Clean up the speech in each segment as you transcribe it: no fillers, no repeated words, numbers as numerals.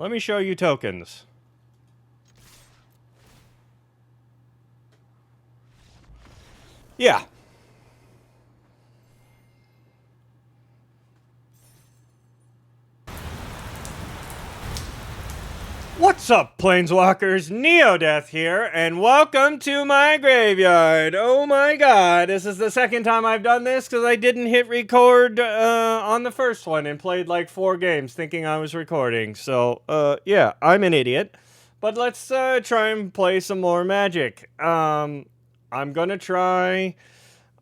Let me show you tokens. Yeah. What's up, Planeswalkers? Neo-deth here, and welcome to my graveyard. Oh my god, this is the second time I've done this because I didn't hit record on the first one and played like 4 games thinking I was recording. So, yeah, I'm an idiot. But let's try and play some more Magic. I'm gonna try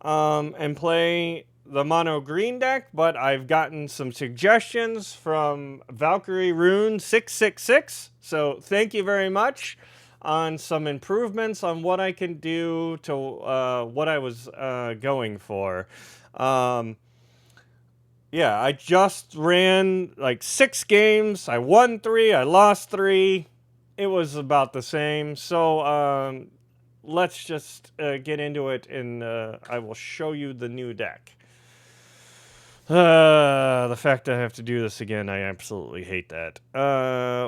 and play the mono green deck, but I've gotten some suggestions from Valkyrie Rune 666. So thank you very much on some improvements on what I can do to what I was going for. Yeah, I just ran like 6 games. I won 3, I lost 3. It was about the same. So let's just get into it, and I will show you the new deck. The fact I have to do this again, I absolutely hate that.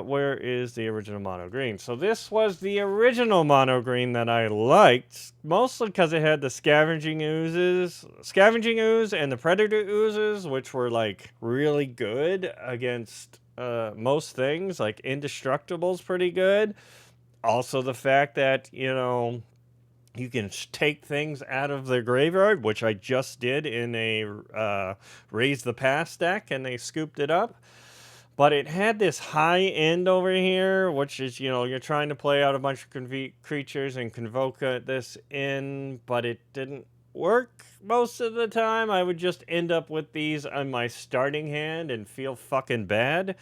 Where is the original mono green? So this was the original mono green that I liked, mostly because it had the scavenging ooze and the predator oozes, which were like really good against most things. Like Indestructible's pretty good. Also the fact that, you know, you can take things out of the graveyard, which I just did in a Raise the Past deck, and they scooped it up. But it had this high end over here, which is, you know, you're trying to play out a bunch of creatures and convoke this in, but it didn't work most of the time. I would just end up with these on my starting hand and feel fucking bad.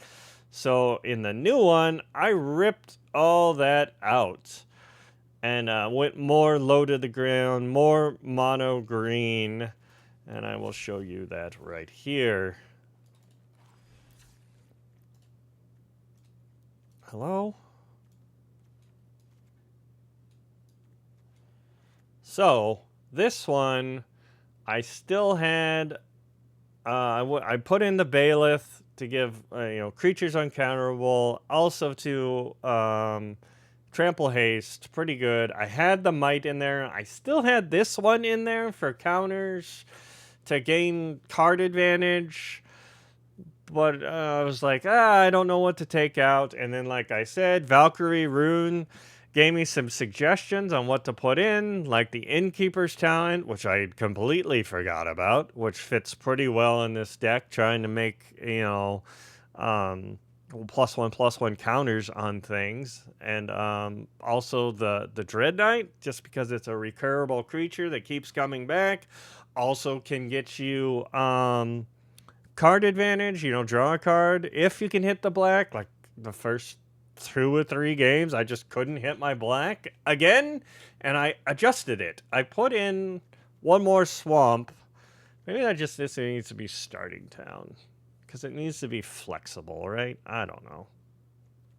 So in the new one, I ripped all that out. And went more low to the ground, more mono green. And I will show you that right here. Hello? So, this one, I still had... I put in the Bailiff to give, you know, creatures uncounterable. Also to... Trample Haste, pretty good. I had the Might in there. I still had this one in there for counters to gain card advantage. But I was like, I don't know what to take out. And then, like I said, Valkyrie Rune gave me some suggestions on what to put in, like the Innkeeper's Talent, which I completely forgot about, which fits pretty well in this deck, trying to make, you know, +1/+1 counters on things, and also the Dread Knight, just because it's a recurable creature that keeps coming back, also can get you card advantage, you know, draw a card if you can hit the black. Like the first 2 or 3 games, I just couldn't hit my black again, and I adjusted it. I put in one more swamp. Maybe this needs to be starting town, because it needs to be flexible, right? I don't know.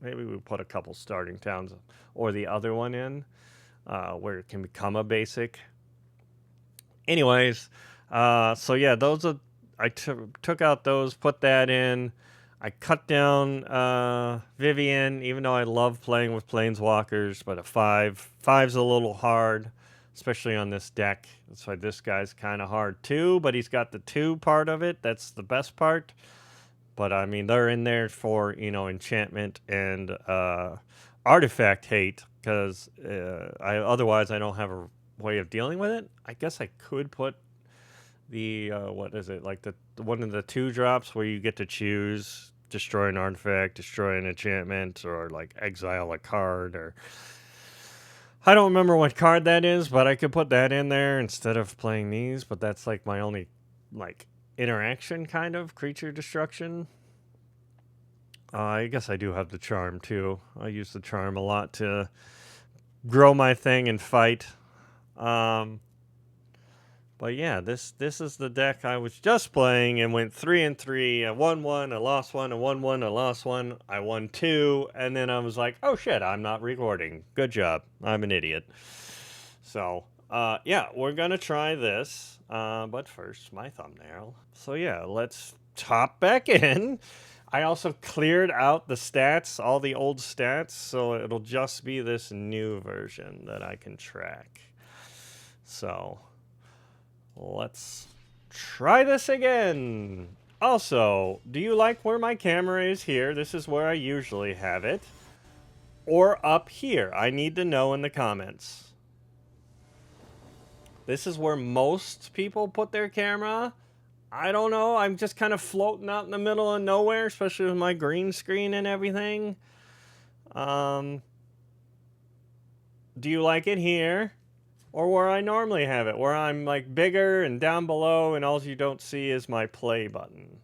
Maybe we put a couple starting towns or the other one in where it can become a basic. Anyways, so yeah, those are... I took out those, put that in. I cut down Vivian, even though I love playing with Planeswalkers, but a 5's a little hard, especially on this deck. That's why this guy's kind of hard too, but he's got the 2 part of it. That's the best part. But, I mean, they're in there for, you know, enchantment and artifact hate, because otherwise I don't have a way of dealing with it. I guess I could put the, what is it, like the one of the 2 drops where you get to choose destroy an artifact, destroy an enchantment, or, like, exile a card, or... I don't remember what card that is, but I could put that in there instead of playing these, but that's, like, my only, like... interaction kind of creature destruction. I guess I do have the charm too. I use the charm a lot to grow my thing and fight. But yeah, this is the deck I was just playing and went 3-3. I won 1, I lost 1, I won 1, I lost 1, I won 2, and then I was like, oh shit, I'm not recording. Good job. I'm an idiot. So yeah, we're gonna try this, but first, my thumbnail. So yeah, let's hop back in. I also cleared out the stats, all the old stats, so it'll just be this new version that I can track. So let's try this again. Also, do you like where my camera is here? This is where I usually have it. Or up here? I need to know in the comments. This is where most people put their camera. I don't know. I'm just kind of floating out in the middle of nowhere, especially with my green screen and everything. Do you like it here? Or where I normally have it, where I'm like bigger and down below and all you don't see is my play button.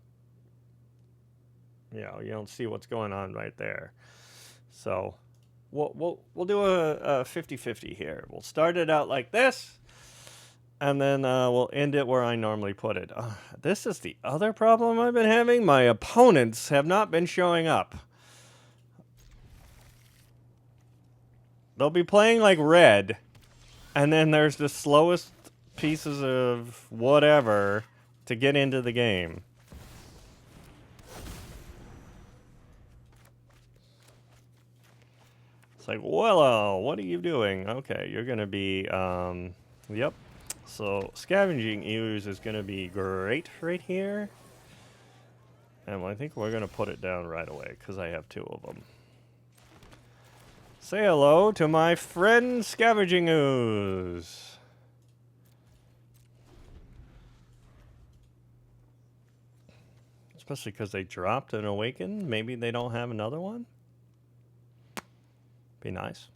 You know, you don't see what's going on right there. So we'll do a 50-50 here. We'll start it out like this, and then we'll end it where I normally put it. This is the other problem I've been having. My opponents have not been showing up. They'll be playing like red, and then there's the slowest pieces of whatever to get into the game. It's like, well, what are you doing? Okay, you're going to be, yep. So, Scavenging Ooze is going to be great right here. And I think we're going to put it down right away, because I have 2 of them. Say hello to my friend Scavenging Ooze. Especially because they dropped an Awaken. Maybe they don't have another one. Be nice.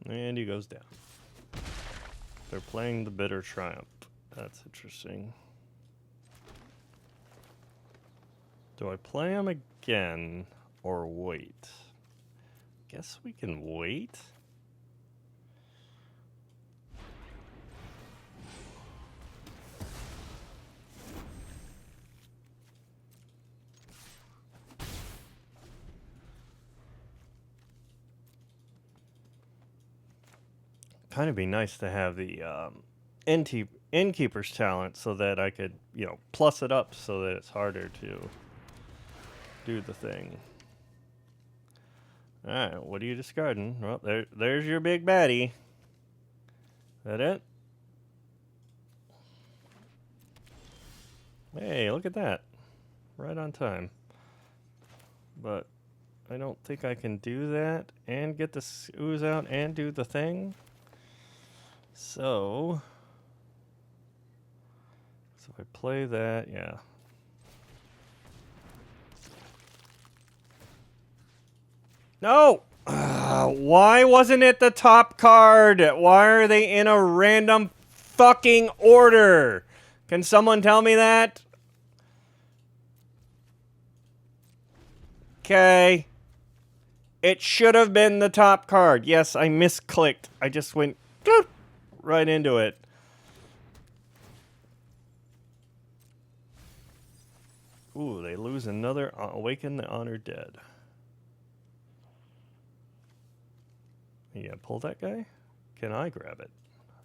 And he goes down. They're playing the Bitter Triumph. That's interesting. Do I play him again or wait? Guess we can wait. Kind of be nice to have the Innkeeper's talent so that I could, you know, plus it up so that it's harder to do the thing. Alright, what are you discarding? Well, there's your big baddie. That it? Hey, look at that. Right on time. But I don't think I can do that and get the ooze out and do the thing. So if I play that, yeah. No! Why wasn't it the top card? Why are they in a random fucking order? Can someone tell me that? Okay. It should have been the top card. Yes, I misclicked. I just went right into it. Ooh, they lose another Awaken the Honored Dead. Yeah, pull that guy? Can I grab it?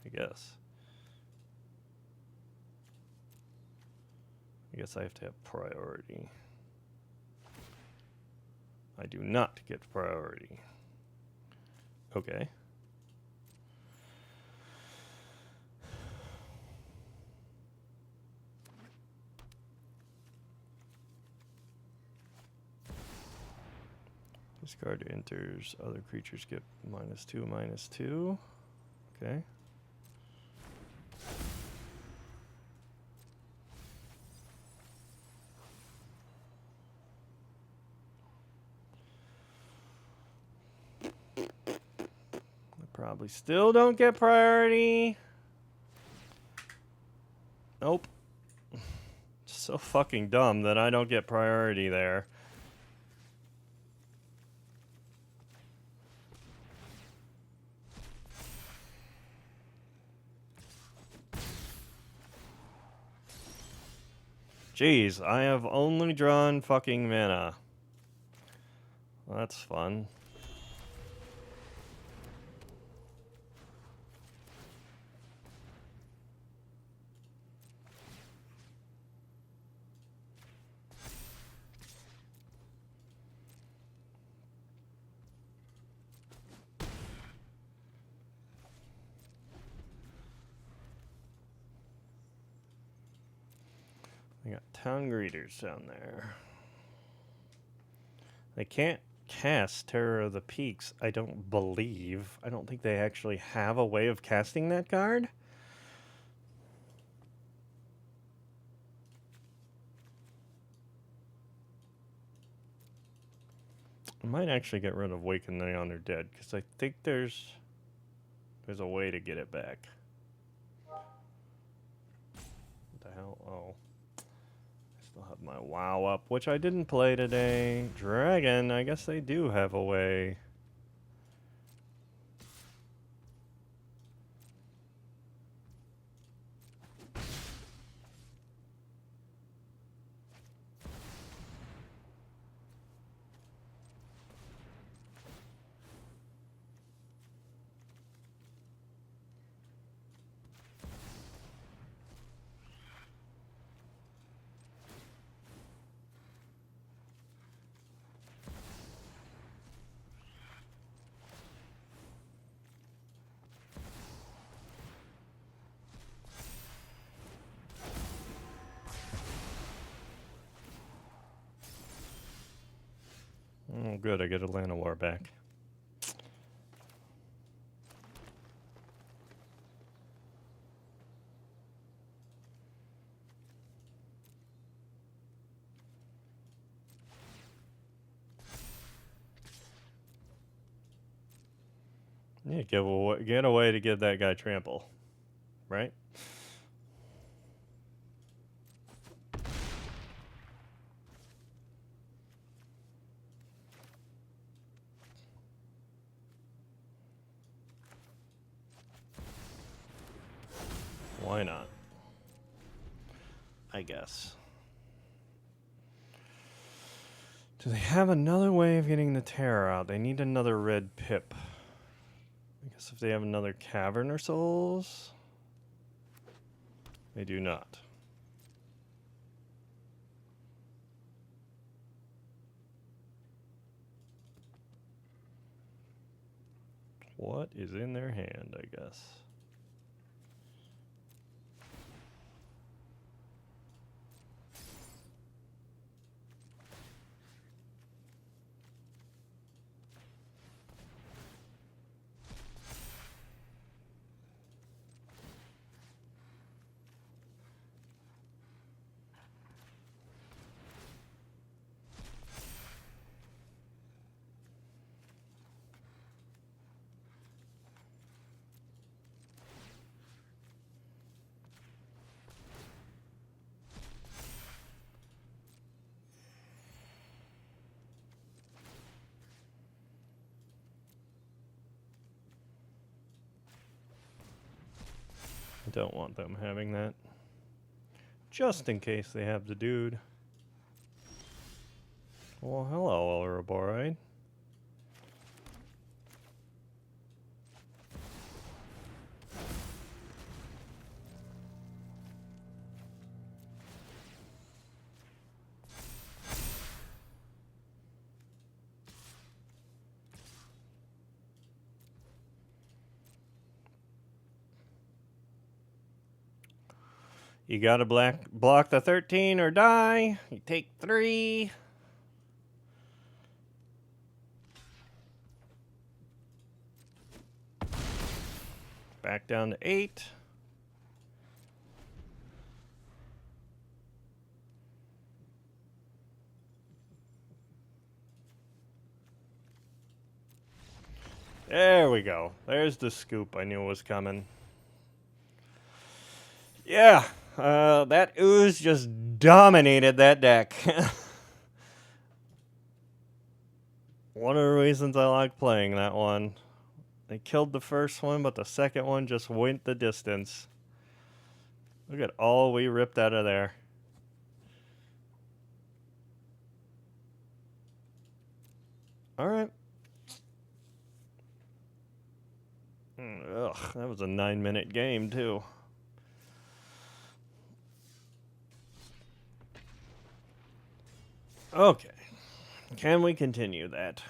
I guess. I guess I have to have priority. I do not get priority. Okay. This card enters, other creatures get -2/-2. Okay. Probably still don't get priority. Nope. So fucking dumb that I don't get priority there. Jeez, I have only drawn fucking mana. Well, that's fun. We got town greeters down there. They can't cast Terror of the Peaks, I don't believe. I don't think they actually have a way of casting that card. I might actually get rid of Waken the Undead, because I think there's a way to get it back. What the hell? Oh. Still have my WoW up, which I didn't play today. Dragon, I guess they do have a way. Oh, good, I get Atlanta War back. Yeah, get a way to give that guy trample, right? Why not? I guess. Do they have another way of getting the terror out? They need another red pip. I guess if they have another Cavern or Souls, they do not. What is in their hand, I guess? I don't want them having that. Just in case they have the dude. Well, hello, Ouroboride. You gotta block the 13 or die. You take 3. Back down to 8. There we go. There's the scoop I knew was coming. Yeah, that ooze just dominated that deck. One of the reasons I like playing that one. They killed the first one, but the second one just went the distance. Look at all we ripped out of there. All right. Ugh, that was a 9-minute game, too. Okay. Can we continue that?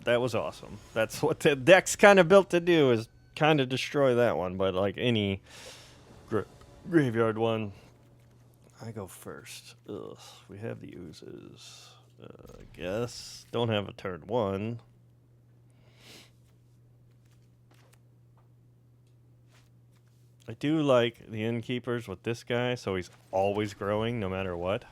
That was awesome. That's what the deck's kind of built to do, is kind of destroy that one. But like any graveyard one, I go first. Ugh, we have the oozes. I guess. Don't have a turn 1. I do like the innkeepers with this guy, so he's always growing no matter what.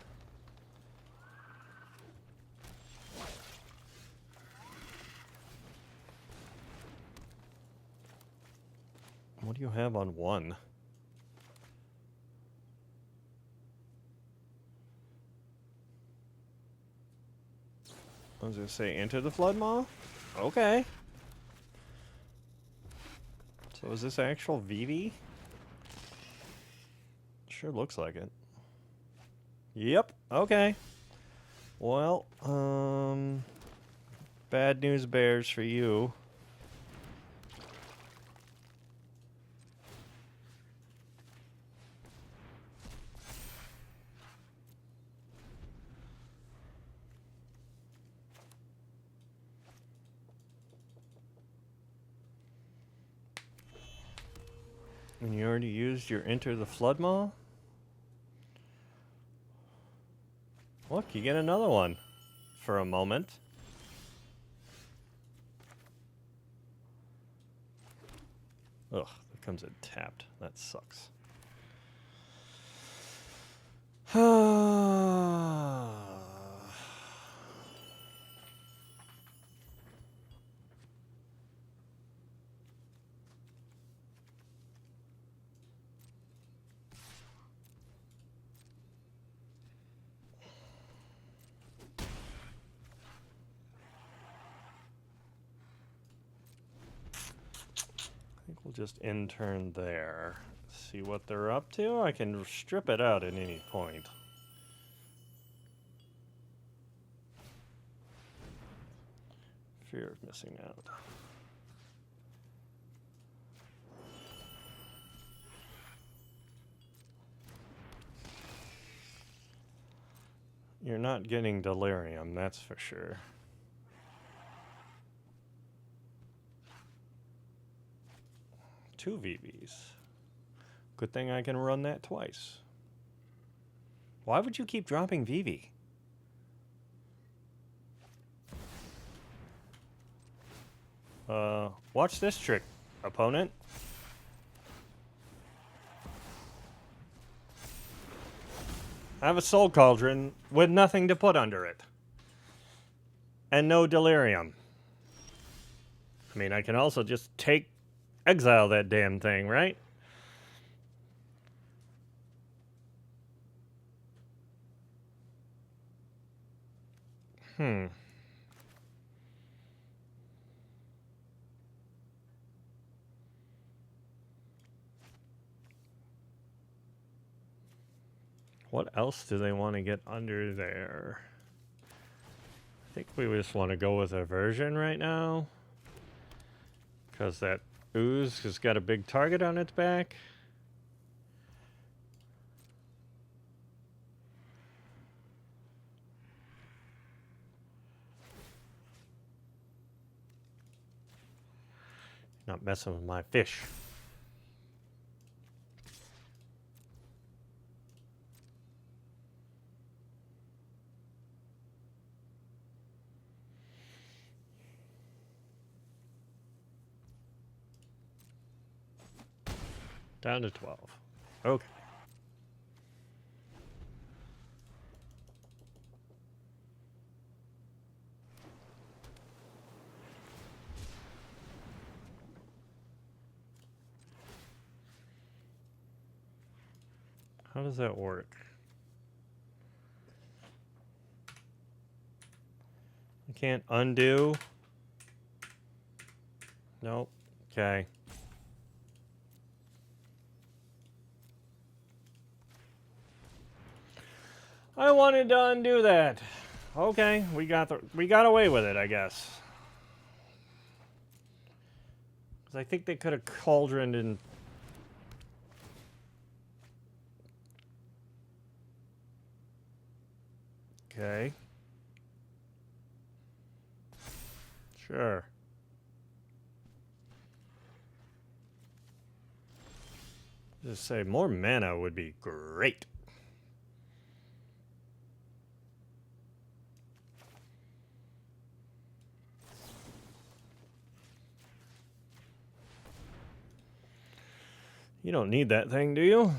What do you have on 1? I was going to say, enter the Flood Maw? Okay. So is this actual VV? Sure looks like it. Yep, okay. Well, bad news bears for you. And you already used your Enter the Flood Maw? Look, you get another one for a moment. Ugh, that comes in tapped. That sucks. We'll just intern there. See what they're up to. I can strip it out at any point. Fear of missing out. You're not getting delirium, that's for sure. Two VVs. Good thing I can run that twice. Why would you keep dropping VV? Watch this trick, opponent. I have a Soul Cauldron with nothing to put under it. And no delirium. I mean, I can also just exile that damn thing, right? What else do they want to get under there? I think we just want to go with Aversion right now. Because that ooze has got a big target on its back. Not messing with my fish. Down to 12. Okay. How does that work? I can't undo. Nope. Okay. I wanted to undo that. Okay, we got away with it, I guess. Because I think they could have cauldroned and... Okay. Sure. Just say more mana would be great. You don't need that thing, do you?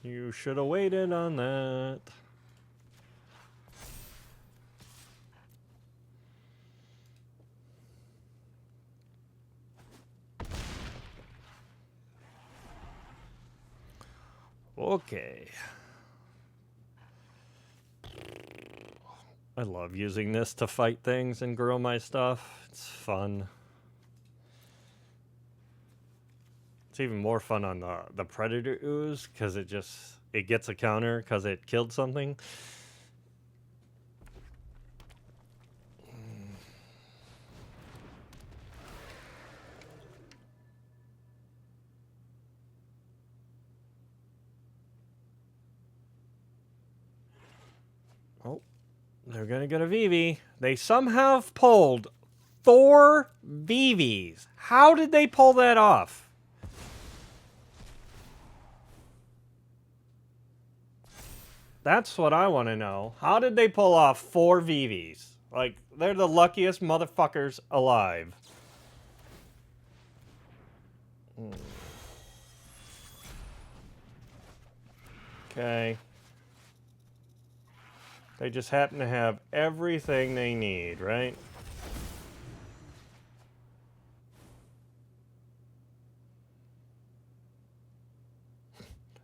You should have waited on that. Okay. I love using this to fight things and grow my stuff. It's fun. It's even more fun on the Predator Ooze because it gets a counter because it killed something. Oh, they're gonna get a VV. They somehow pulled 4 VVs. How did they pull that off? That's what I want to know. How did they pull off 4 VVs? Like, they're the luckiest motherfuckers alive. Okay. They just happen to have everything they need, right?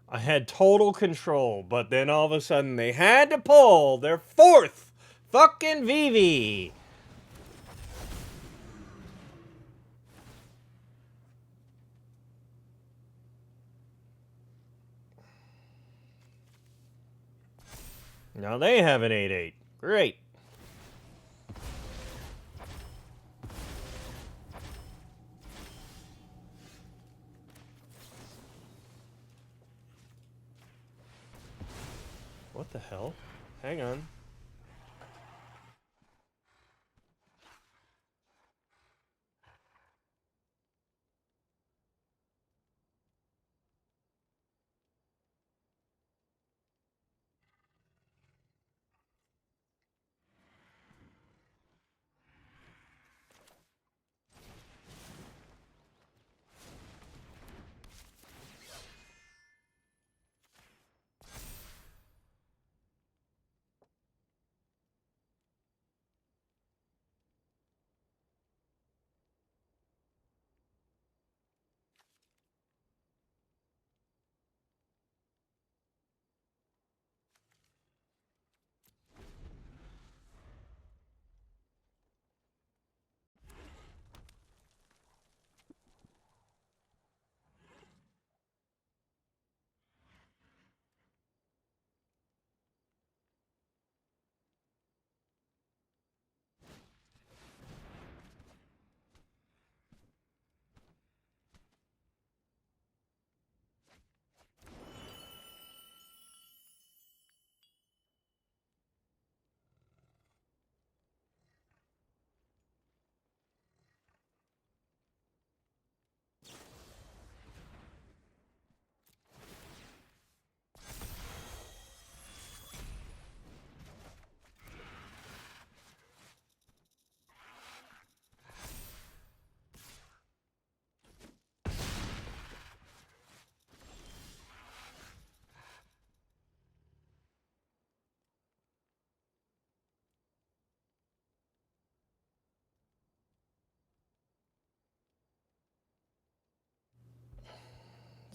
I had total control, but then all of a sudden they had to pull their 4th fucking VV. Now they have an 8/8. Great. What the hell? Hang on.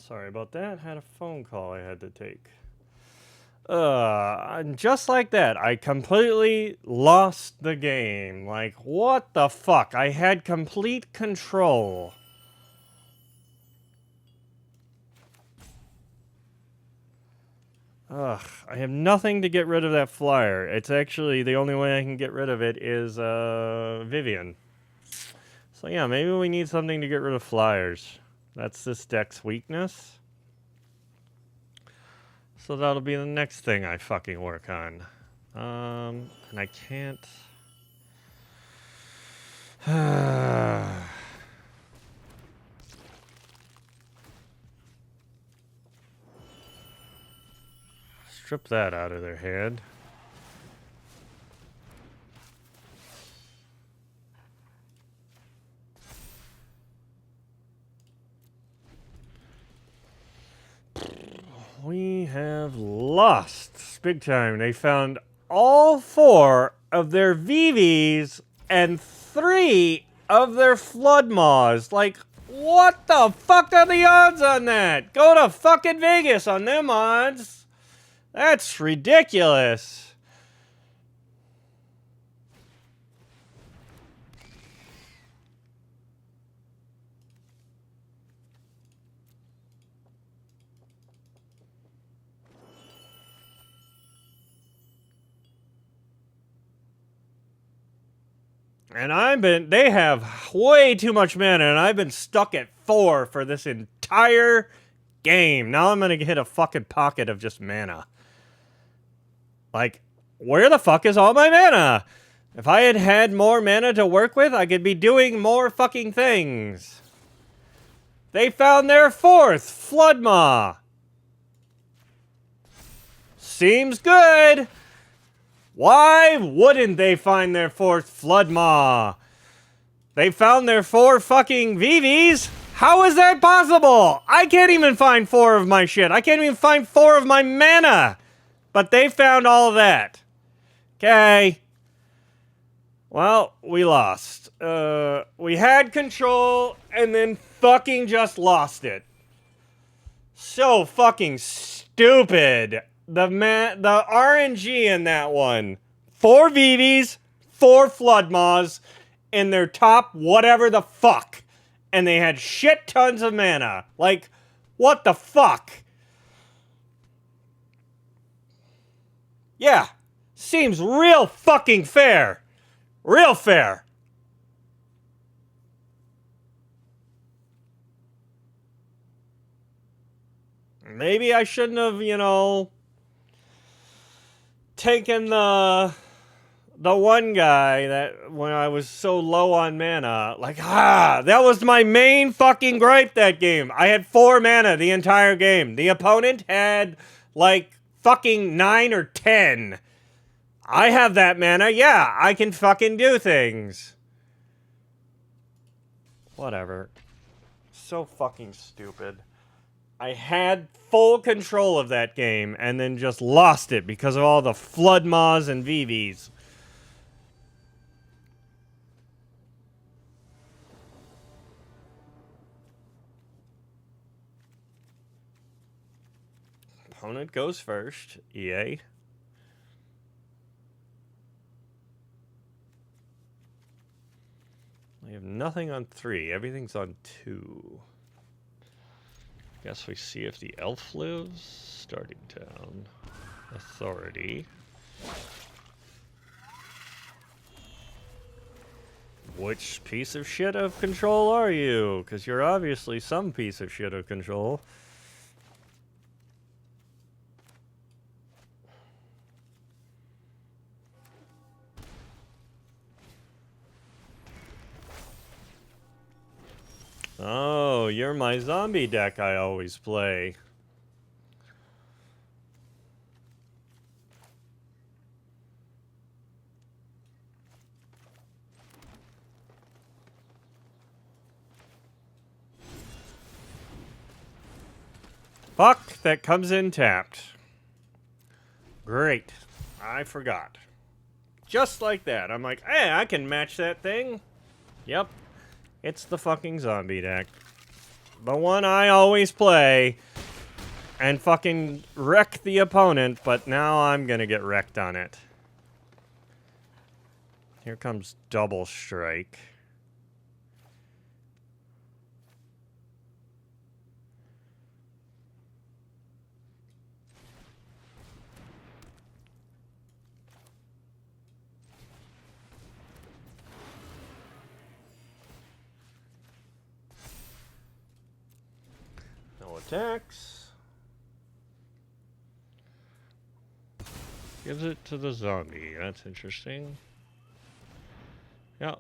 Sorry about that. Had a phone call I had to take. And just like that, I completely lost the game. Like, what the fuck? I had complete control. Ugh, I have nothing to get rid of that flyer. It's actually, the only way I can get rid of it is, Vivian. So yeah, maybe we need something to get rid of flyers. That's this deck's weakness. So that'll be the next thing I fucking work on. And I can't... Strip that out of their hand. We have lost big time. They found all 4 of their VVs and 3 of their Flood Maws. Like, what the fuck are the odds on that? Go to fucking Vegas on them odds. That's ridiculous. And they have way too much mana, and I've been stuck at 4 for this entire game. Now I'm gonna hit a fucking pocket of just mana. Like, where the fuck is all my mana? If I had had more mana to work with, I could be doing more fucking things. They found their 4th Flood Maw. Seems good. Why wouldn't they find their 4th Flood Maw? They found their 4 fucking VVs? How is that possible? I can't even find 4 of my shit. I can't even find 4 of my mana. But they found all of that. Okay. Well, we lost. We had control and then fucking just lost it. So fucking stupid. The RNG in that one. 4 VVs, 4 Flood Maws, in their top whatever the fuck. And they had shit tons of mana. Like, what the fuck? Yeah. Seems real fucking fair. Real fair. Maybe I shouldn't have, you know, taken the one guy that when I was so low on mana. Like, that was my main fucking gripe that game. I had 4 mana the entire game. The opponent had, like, fucking 9 or 10. I have that mana. Yeah, I can fucking do things. Whatever. So fucking stupid. I had full control of that game and then just lost it because of all the Flood Maws and VVs. Opponent goes first. EA. We have nothing on 3. Everything's on 2. Guess we see if the elf lives. Starting town. Authority. Which piece of shit of control are you? Because you're obviously some piece of shit of control. Oh, you're my zombie deck I always play. Fuck, that comes in tapped. Great. I forgot. Just like that. I'm like, hey, I can match that thing. Yep. It's the fucking zombie deck. The one I always play. And fucking wreck the opponent, but now I'm gonna get wrecked on it. Here comes Double Strike. No attacks. Gives it to the zombie. That's interesting. Yeah.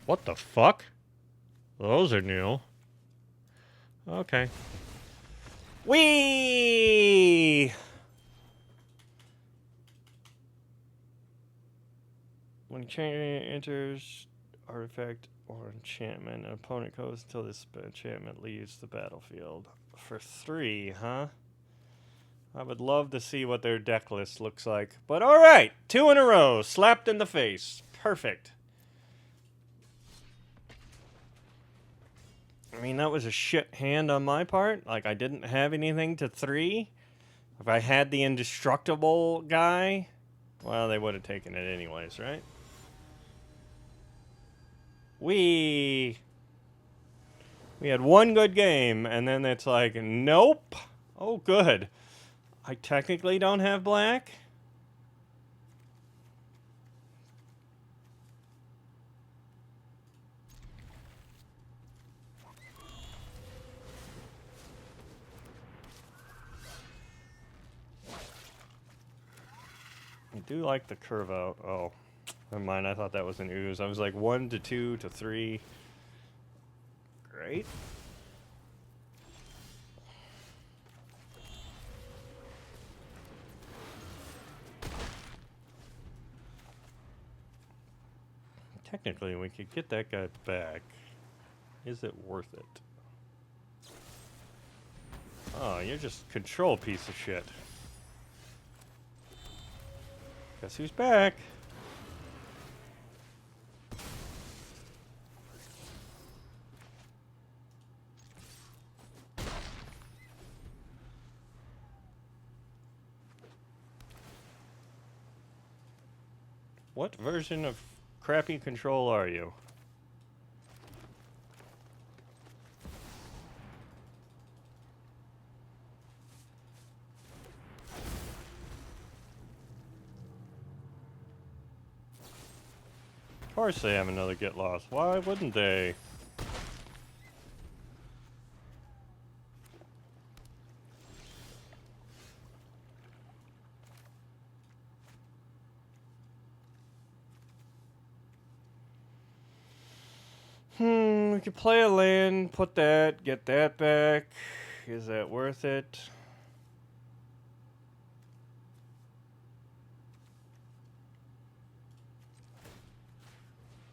What the fuck? Those are new. Okay. Whee! When champion enters artifact or enchantment, an opponent goes until this enchantment leaves the battlefield. For 3, huh? I would love to see what their deck list looks like. But alright, 2 in a row. Slapped in the face. Perfect. I mean, that was a shit hand on my part. Like, I didn't have anything to 3. If I had the indestructible guy, well, they would have taken it anyways, right? We had one good game, and then it's like, nope. Oh, good. I technically don't have black. I do like the curve out. Oh, never mind. I thought that was an ooze. I was like 1 to 2 to 3. Great. Technically, we could get that guy back. Is it worth it? Oh, you're just a control piece of shit. Guess who's back? What version of crappy control are you? Of course they have another get lost. Why wouldn't they? We could play a land, put that, get that back. Is that worth it?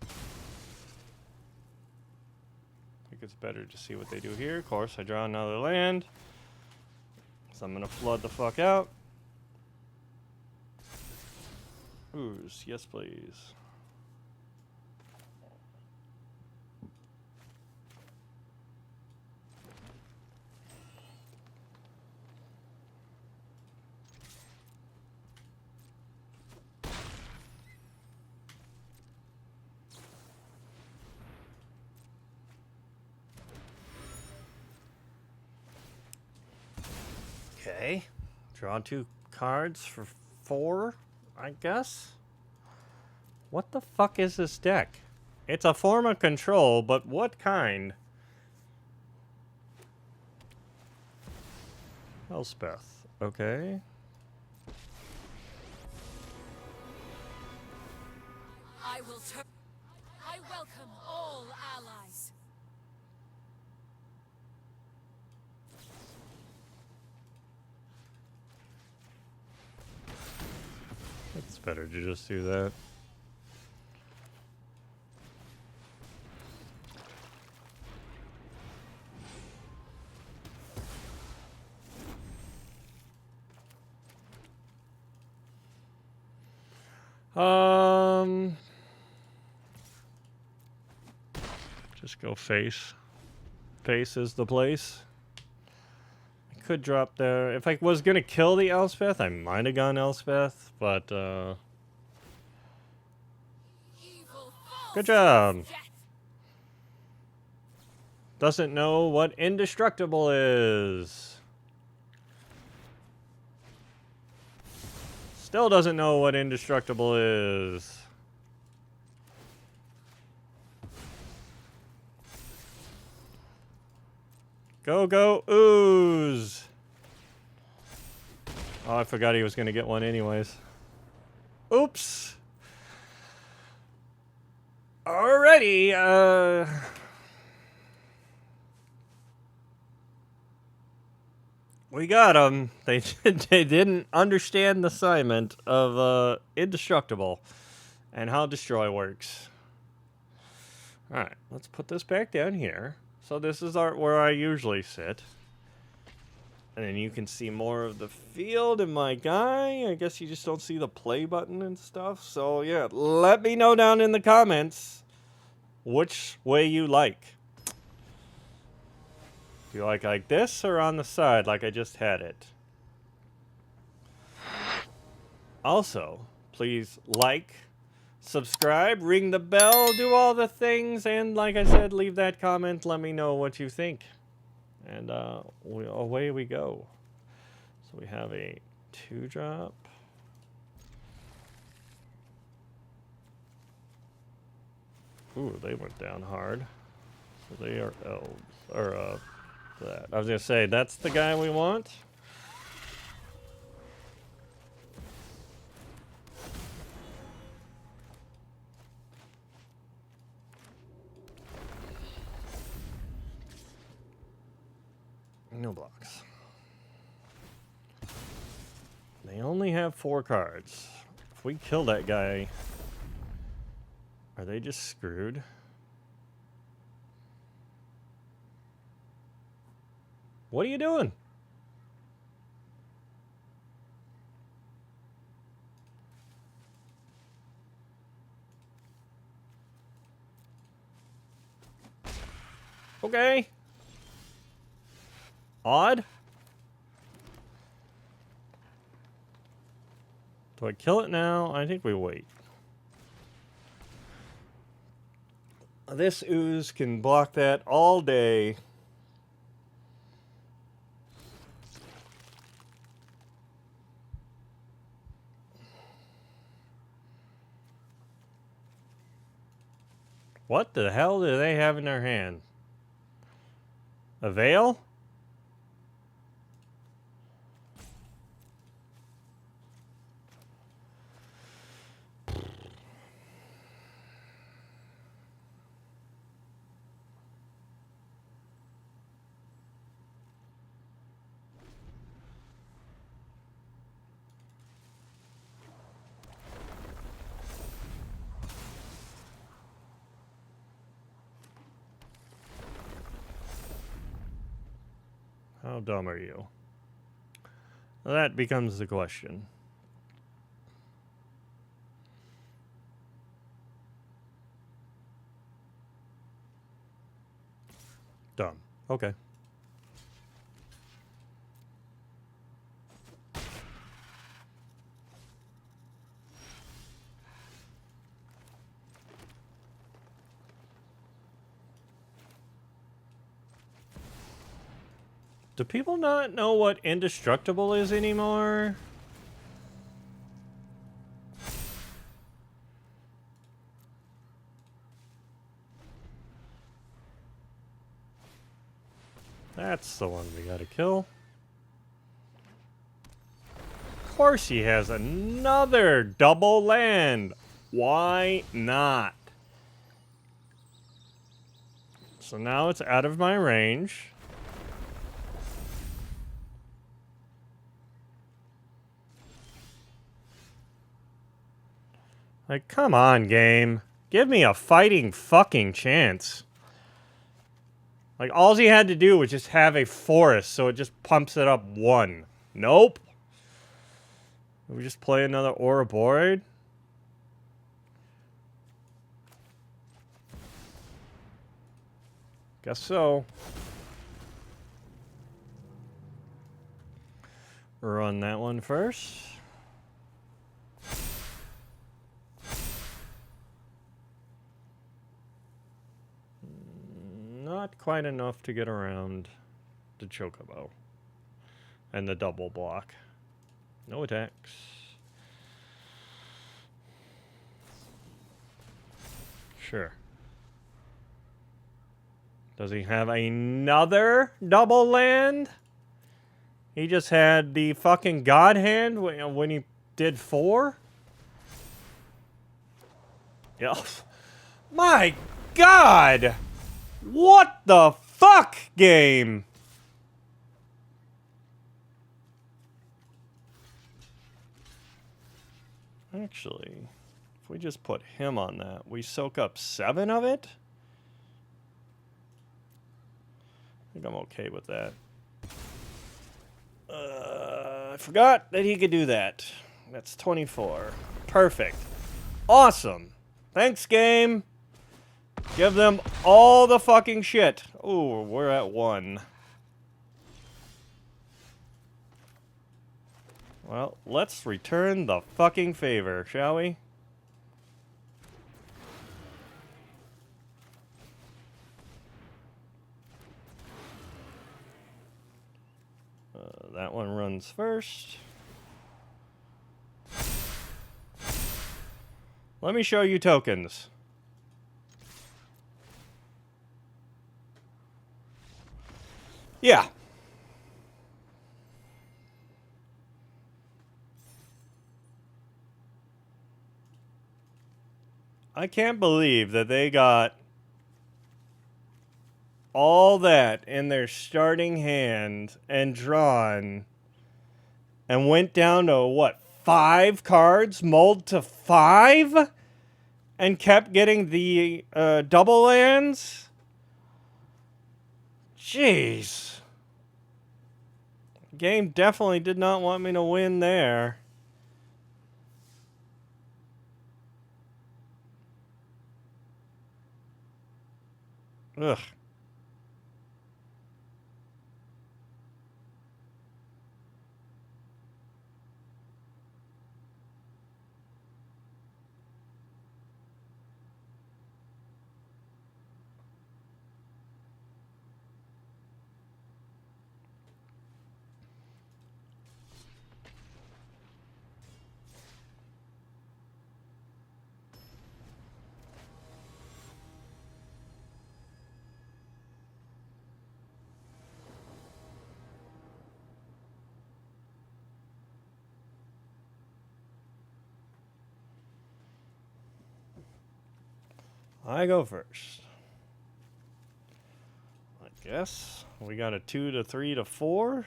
I think it's better to see what they do here. Of course, I draw another land. So I'm gonna flood the fuck out. Ooze, yes please. Okay. Draw 2 cards for 4, I guess. What the fuck is this deck? It's a form of control, but what kind? Elspeth. Okay. I welcome all allies. It's better to just do that. Just go face. Face is the place. I could drop there. If I was gonna kill the Elspeth, I might have gone Elspeth, but good job. Doesn't know what indestructible is. Still doesn't know what indestructible is. Go, go, ooze! Oh, I forgot he was gonna get one anyways. Oops! Alrighty, we got them. They didn't understand the assignment of indestructible and how destroy works. All right, let's put this back down here. So this is where I usually sit, and then you can see more of the field and my guy. I guess you just don't see the play button and stuff. So yeah, let me know down in the comments which way you like. Do you like this or on the side like I just had it? Also, please like, subscribe, ring the bell, do all the things, and like I said, leave that comment, let me know what you think. And away we go. So we have a 2-drop. Ooh, they went down hard. So they are elves, or that. I was gonna say, that's the guy we want. No blocks. They only have 4 cards. If we kill that guy, are they just screwed? What are you doing? Okay. Odd. Do I kill it now? I think we wait. This ooze can block that all day. What the hell do they have in their hand? A veil? How dumb are you? Well, that becomes the question. Dumb. Okay. Do people not know what indestructible is anymore? That's the one we gotta kill. Of course he has another double land. Why not? So now it's out of my range. Like, come on, game. Give me a fighting fucking chance. Like, all he had to do was just have a forest, so it just pumps it up 1. Nope. We just play another Ouroboros? Guess so. Run that one first. Not quite enough to get around the Chocobo. And the double block. No attacks. Sure. Does he have another double land? He just had the fucking God Hand when he did 4? Yeah. My God! What the fuck, game? Actually, if we just put him on that, we soak up 7 of it? I think I'm okay with that. I forgot that he could do that. That's 24. Perfect. Awesome. Thanks, game. Give them all the fucking shit. Ooh, we're at 1. Well, let's return the fucking favor, shall we? That one runs first. Let me show you tokens. Yeah. I can't believe that they got all that in their starting hand and drawn and went down to, what, 5 cards mulled to 5? And kept getting the double lands? Jeez. Game definitely did not want me to win there. Ugh. I go first. I guess we got a 2 to 3 to 4.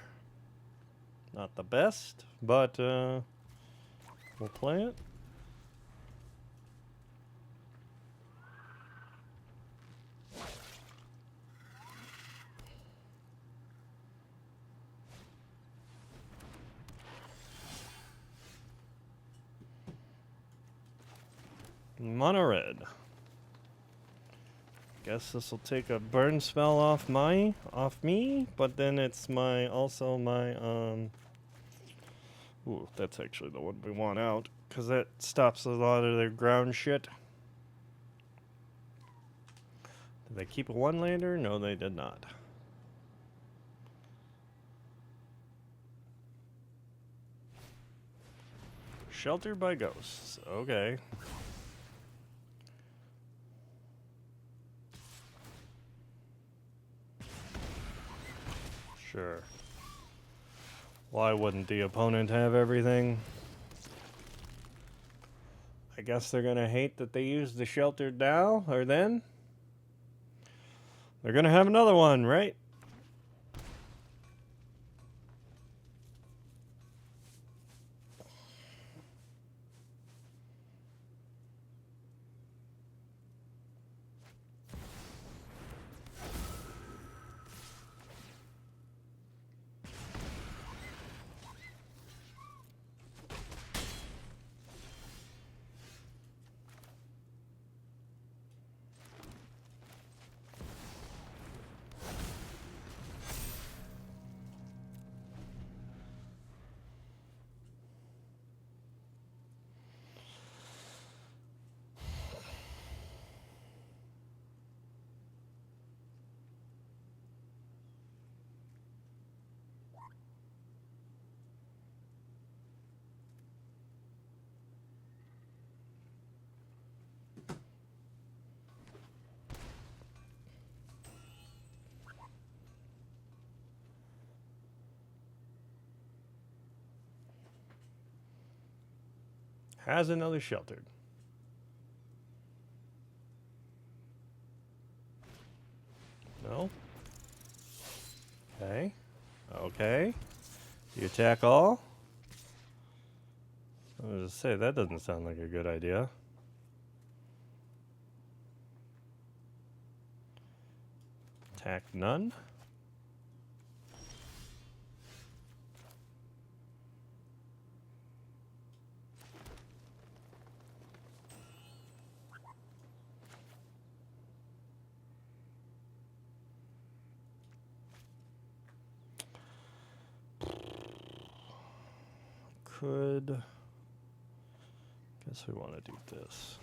Not the best, but we'll play it. Mono red. Guess this will take a burn spell off me, but then it's also my ooh, that's actually the one we want out, because that stops a lot of their ground shit. Did they keep a 1-lander? No, they did not. Sheltered by ghosts. Okay. Sure. Why wouldn't the opponent have everything? I guess they're gonna hate that they used the sheltered now, or then. They're gonna have another one, right? has another sheltered. No? Okay. Okay. You attack all? I was gonna say, that doesn't sound like a good idea. Attack none? Could... Guess we want to do this.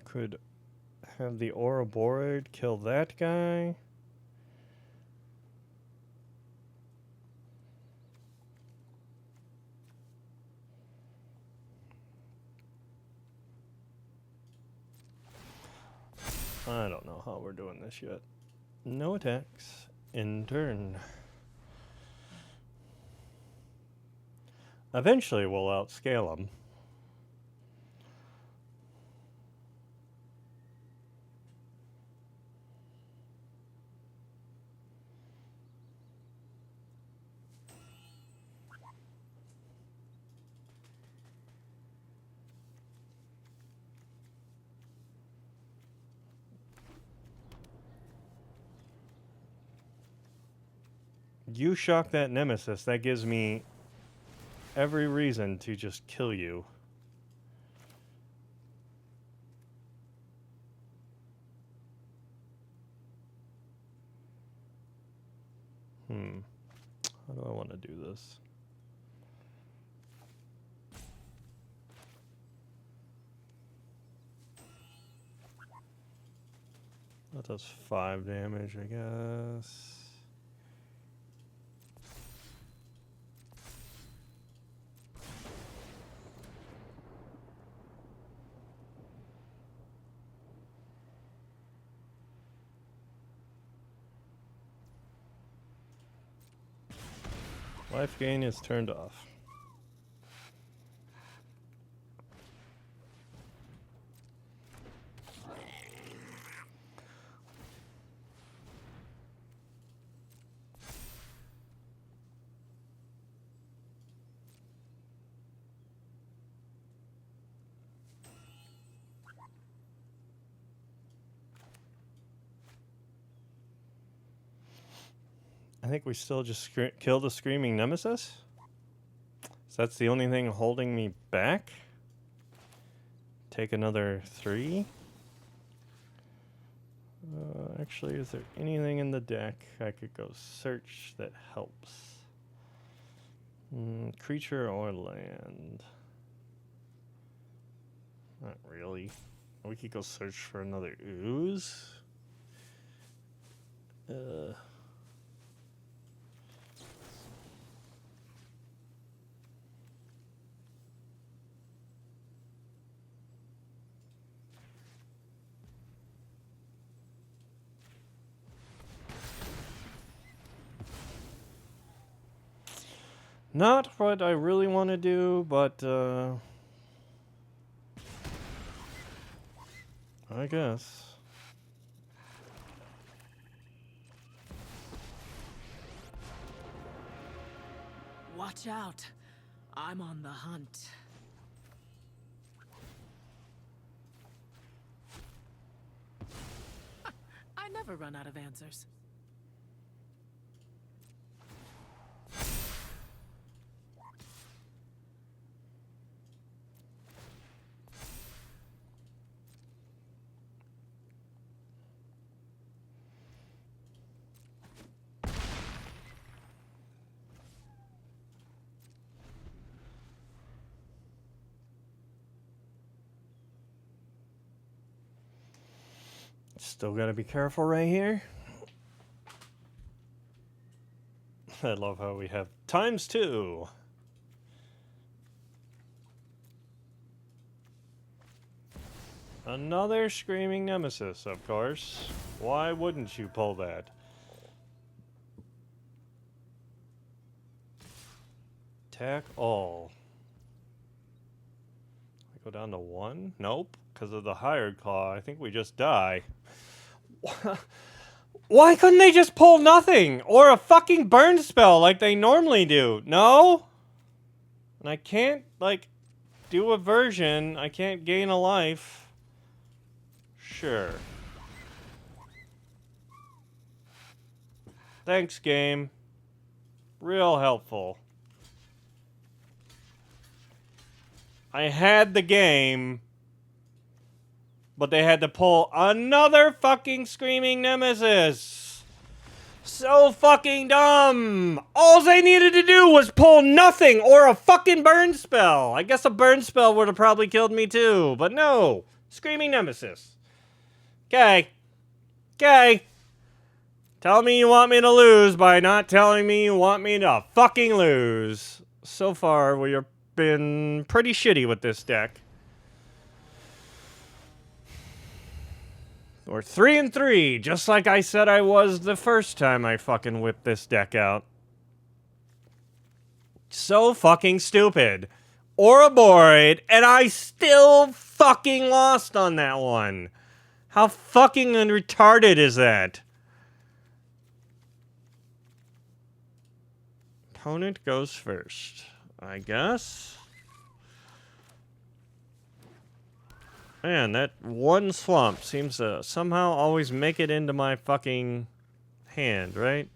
Could have the Ouroboros kill that guy. I don't know how we're doing this yet. No attacks in turn. Eventually we'll outscale them. You shock that nemesis. That gives me every reason to just kill you. How do I want to do this? That does 5 damage, I guess. Life gain is turned off. I think we still just kill the Screaming Nemesis? So that's the only thing holding me back? Take another 3? Actually, is there anything in the deck I could go search that helps? Creature or land? Not really. We could go search for another ooze. Not what I really want to do, but I guess. Watch out. I'm on the hunt. I never run out of answers. Still gotta be careful right here. I love how we have ×2. Another Screaming Nemesis, of course. Why wouldn't you pull that? Attack all. I go down to 1? Nope. Because of the hired claw. I think we just die. Why couldn't they just pull nothing? Or a fucking burn spell like they normally do? No? And I can't, like, do a version. I can't gain a life. Sure. Thanks, game. Real helpful. I had the game, but they had to pull another fucking Screaming Nemesis. So fucking dumb. All they needed to do was pull nothing or a fucking burn spell. I guess a burn spell would have probably killed me too, but no. Screaming Nemesis. Okay. Okay. Tell me you want me to lose by not telling me you want me to fucking lose. So far, we have been pretty shitty with this deck. We're 3-3, just like I said I was the first time I fucking whipped this deck out. So fucking stupid. Ouroboros, and I still fucking lost on that one. How fucking retarded is that? Opponent goes first, I guess. Man, that one swamp seems to somehow always make it into my fucking hand, right?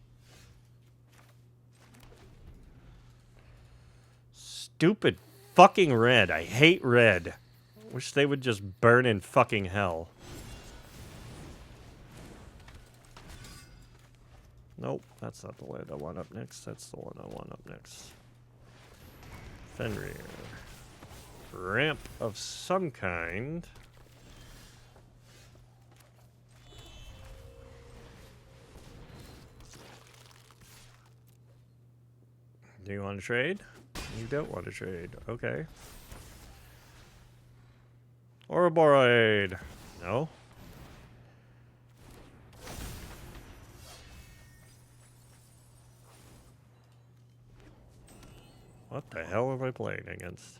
Stupid fucking red. I hate red. Wish they would just burn in fucking hell. Nope, that's not the one I want up next. That's the one I want up next. Fenrir. Ramp of some kind. Do you want to trade? You don't want to trade. Okay. Ouroboros. No. What the hell am I playing against?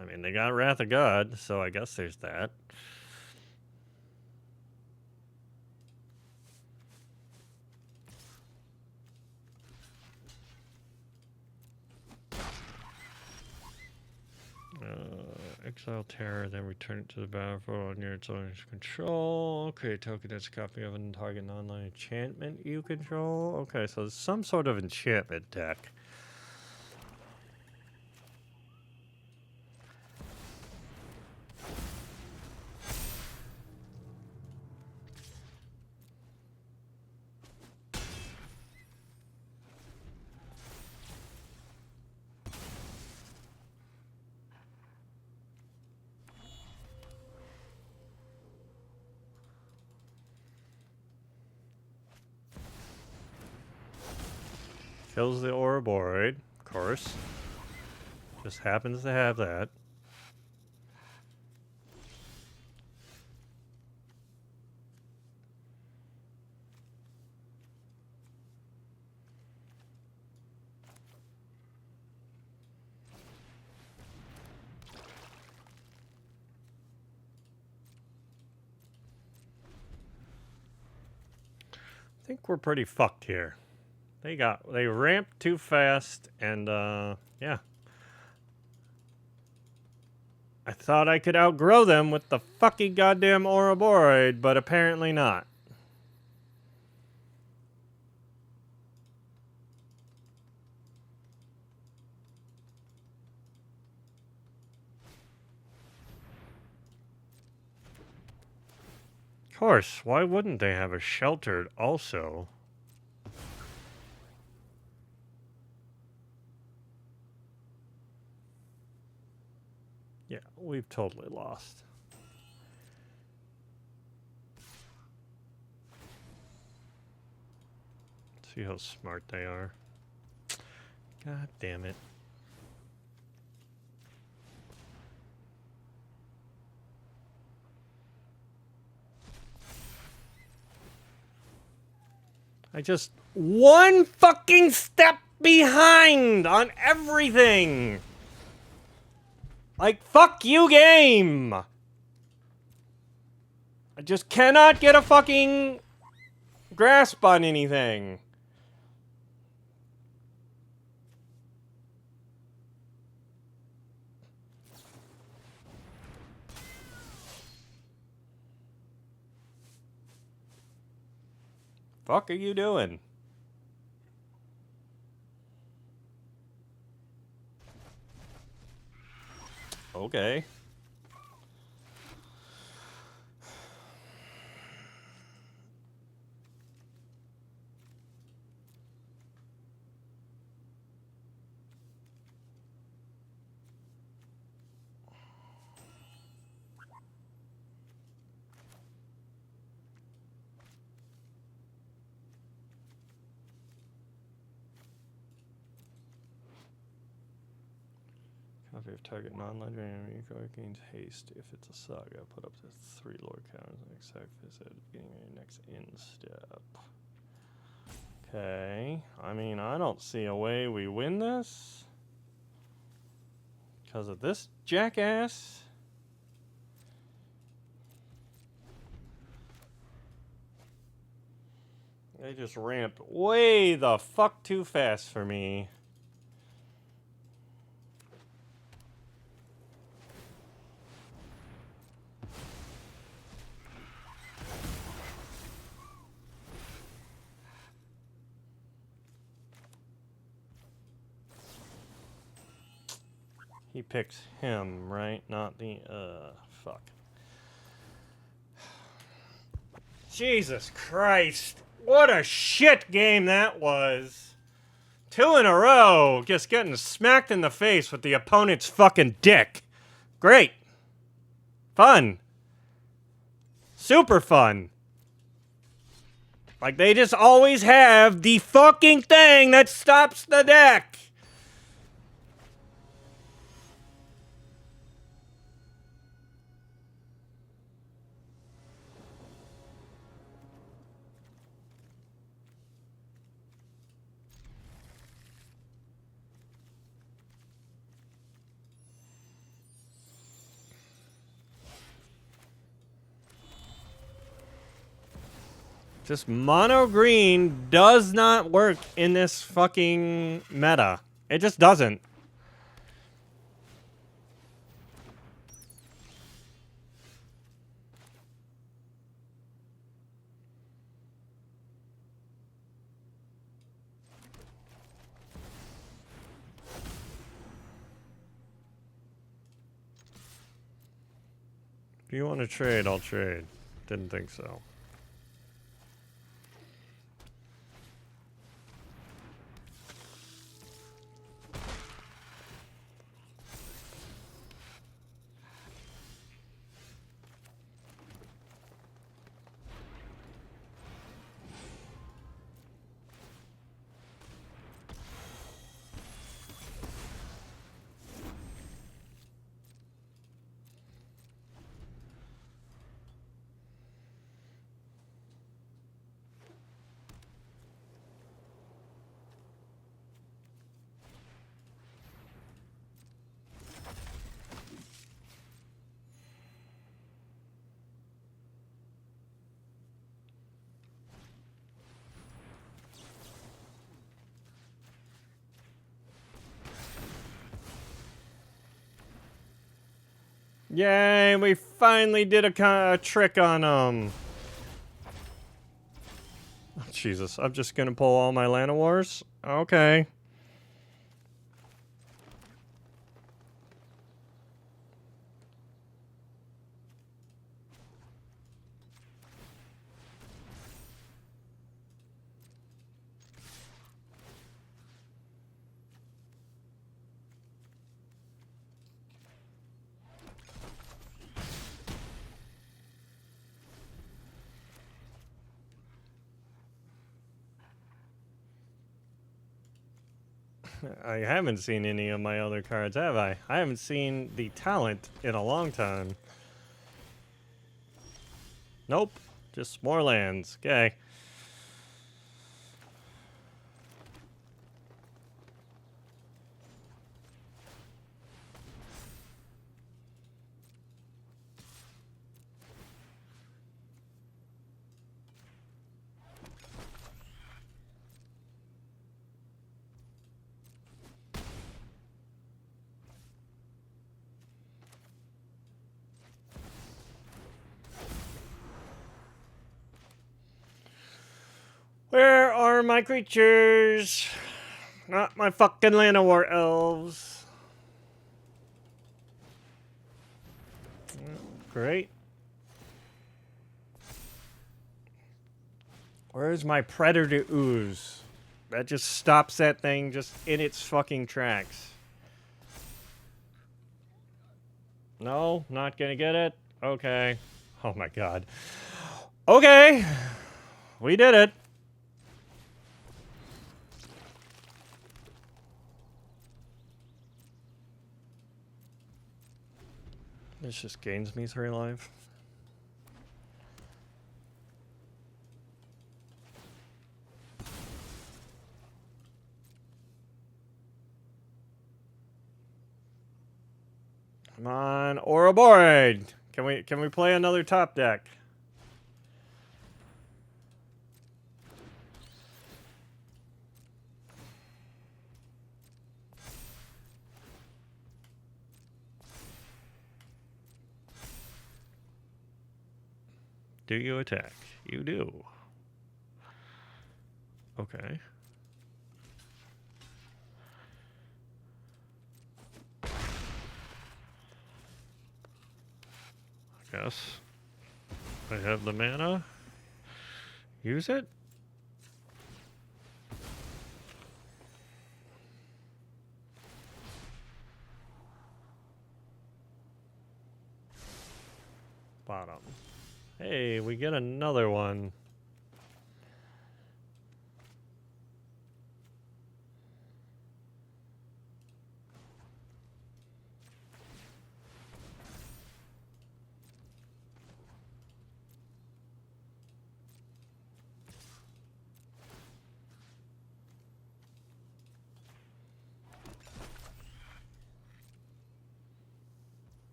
I mean, they got Wrath of God, so I guess there's that. Exile Terror, then return it to the battlefield under its own control. Okay, token that's a copy of a target online enchantment you control. Okay, so it's some sort of enchantment deck. Kills the Ouroboros, of course. Just happens to have that. I think we're pretty fucked here. They ramped too fast, and yeah. I thought I could outgrow them with the fucking goddamn Ouroboros, but apparently not. Of course, why wouldn't they have a sheltered also? Yeah, we've totally lost. See how smart they are. God damn it. I just one fucking step behind on everything. Like, fuck you, game. I just cannot get a fucking grasp on anything. Fuck are you doing? Okay. Copy of target non-legendary enemy card gains haste if it's a saga. Put up to 3 lore counters and exact visit at the beginning of your next end step. Okay. I mean, I don't see a way we win this. Because of this jackass. They just ramped way the fuck too fast for me. He picks him, right? Not the, fuck. Jesus Christ. What a shit game that was. 2 in a row, just getting smacked in the face with the opponent's fucking dick. Great. Fun. Super fun. Like, they just always have the fucking thing that stops the deck. Just mono green does not work in this fucking meta. It just doesn't. If you want to trade, I'll trade. Didn't think so. Yay, we finally did a trick on, Oh, Jesus, I'm just gonna pull all my Llanowars? Okay. I haven't seen any of my other cards, have I? I haven't seen the talent in a long time. Nope. Just more lands. Okay. Where are my creatures? Not my fucking Llanowar elves. Great. Where's my Predator Ooze? That just stops that thing just in its fucking tracks. No, not gonna get it? Okay. Oh my god. Okay. We did it. This just gains me 3 life. Come on, Ouroboros. Can we play another top deck? Do you attack? You do. Okay. Guess I have the mana. Use it. Bottom. Hey, we get another one.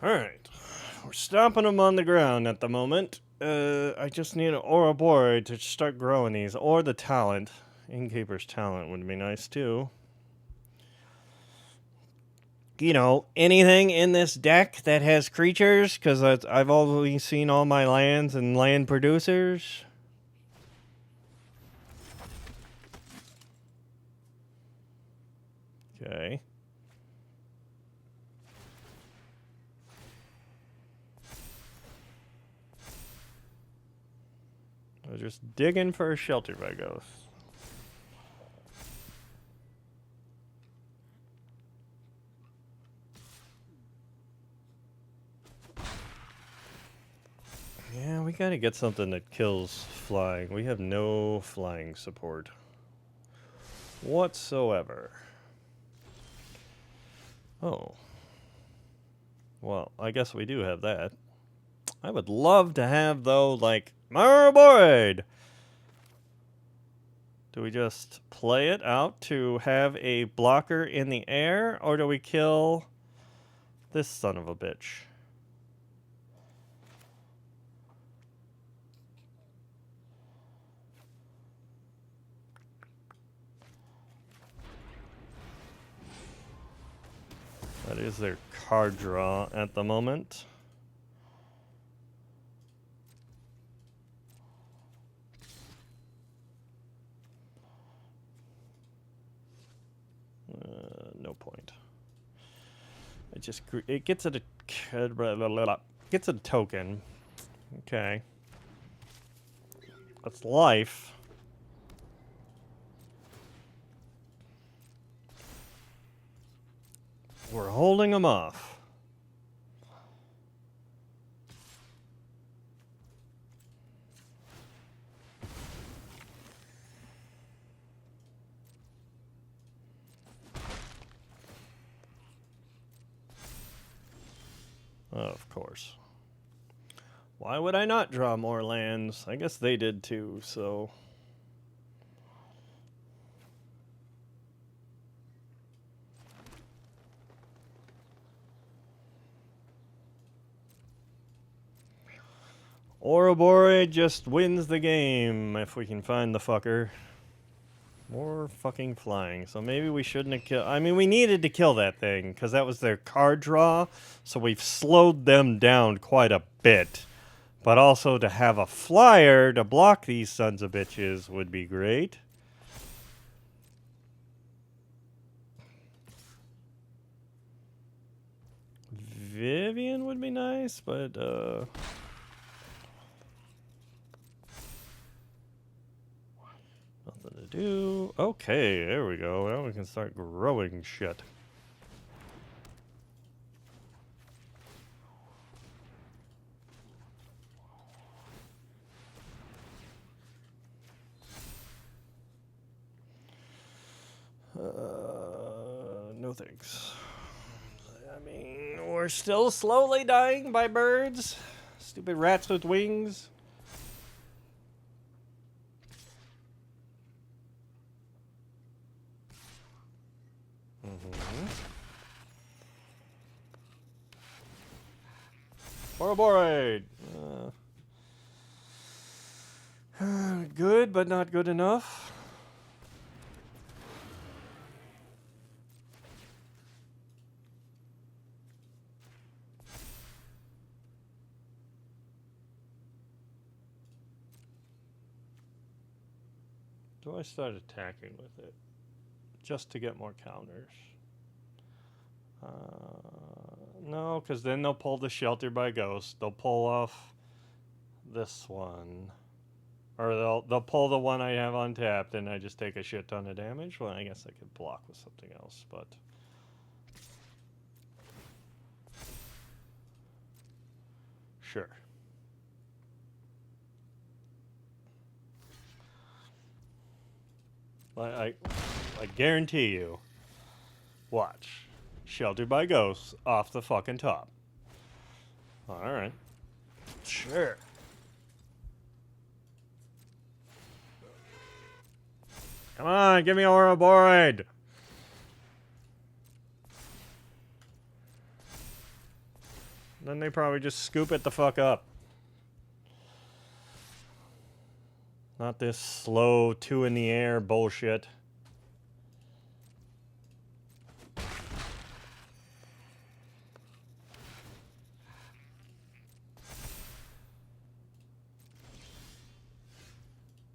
Alright. We're stomping them on the ground at the moment. I just need an Ouroboros to start growing these. Or the talent. Innkeeper's talent would be nice too. You know, anything in this deck that has creatures, because I've always seen all my lands and land producers. Okay. I'm just digging for a shelter by ghost. Yeah, we gotta get something that kills flying. We have no flying support whatsoever. Oh. Well, I guess we do have that. I would love to have, though, like, Ouroboros! Do we just play it out to have a blocker in the air, or do we kill this son of a bitch? That is their card draw at the moment. No point. It gets it gets a token. Okay. That's life. We're holding them off. Of course. Why would I not draw more lands? I guess they did too, so... Ouroboros just wins the game if we can find the fucker. More fucking flying. So maybe we shouldn't have killed... I mean, we needed to kill that thing, because that was their card draw. So we've slowed them down quite a bit. But also to have a flyer to block these sons of bitches would be great. Vivian would be nice, but nothing to do. Okay, there we go. Now we can start growing shit. No thanks. I mean, we're still slowly dying by birds. Stupid rats with wings. Boroid. Good, but not good enough. Do I start attacking with it? Just to get more counters? No, because then they'll pull the Shelter by Ghost. They'll pull off this one. Or they'll pull the one I have untapped and I just take a shit ton of damage. Well, I guess I could block with something else, but... Sure. I guarantee you. Watch. Sheltered by Ghosts off the fucking top. Alright. Sure. Come on, give me Ouroboros. Then they probably just scoop it the fuck up. Not this slow two in the air bullshit.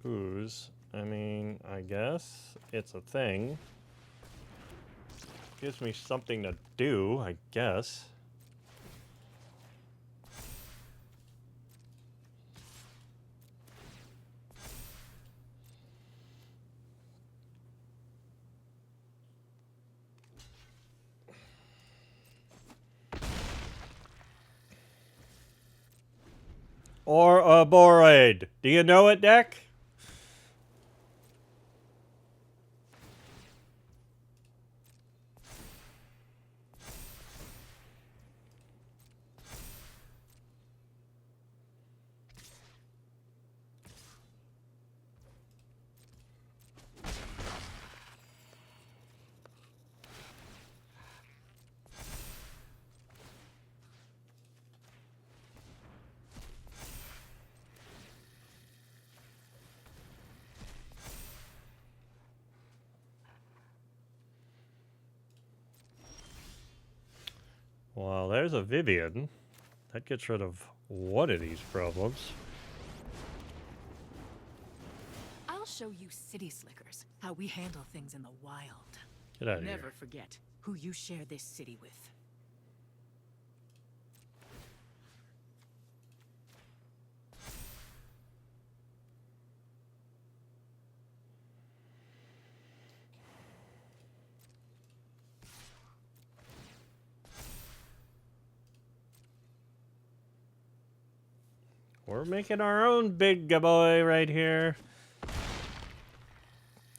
Ooze. I mean, I guess it's a thing. Gives me something to do, I guess. Or a Boroid. Do you know it, deck? Well, there's a Vivian. That gets rid of one of these problems. I'll show you city slickers, how we handle things in the wild. Get out of Never here. forget who you share this city with. We're making our own big boy right here.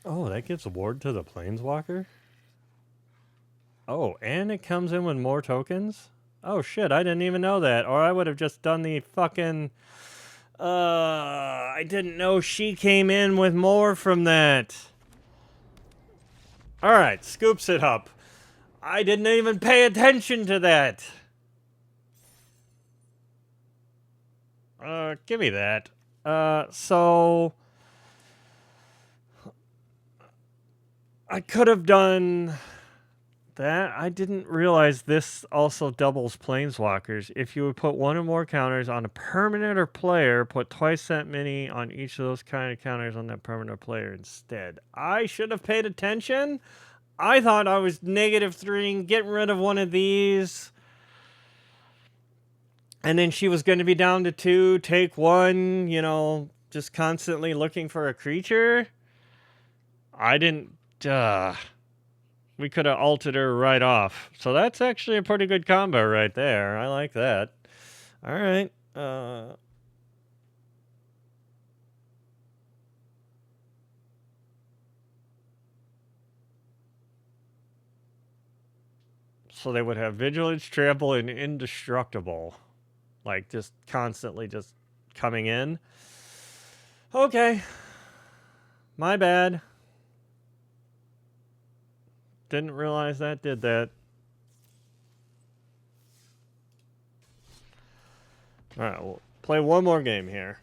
Oh, that gives a ward to the Planeswalker? Oh, and it comes in with more tokens? Oh shit, I didn't even know that. Or I would have just done the fucking... I didn't know she came in with more from that. Alright, scoops it up. I didn't even pay attention to that. Give me that. So... I could have done that. I didn't realize this also doubles planeswalkers. If you would put one or more counters on a permanent or player, put twice that many on each of those kind of counters on that permanent or player instead. I should have paid attention. I thought I was -3 getting rid of one of these. And then she was going to be down to 2, take 1, you know, just constantly looking for a creature. I didn't, we could have ulted her right off. So that's actually a pretty good combo right there. I like that. All right. So they would have Vigilance, Trample, and Indestructible. Like, just constantly just coming in. Okay. My bad. Didn't realize that did that. Alright, we'll play one more game here.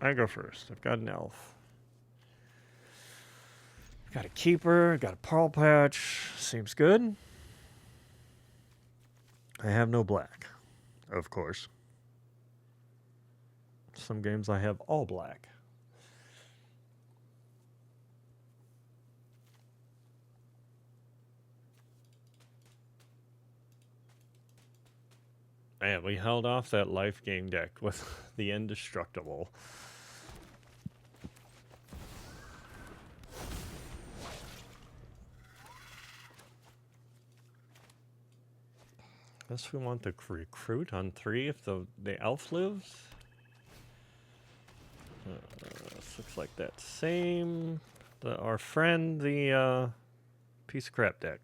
I go first. I've got an elf. I've got a keeper. I've got a pearl patch. Seems good. I have no black, of course. Some games I have all black. Man, we held off that life game deck with the Indestructible. Guess we want to recruit on 3 if the elf lives. This looks like that same. Our friend, the piece of crap deck.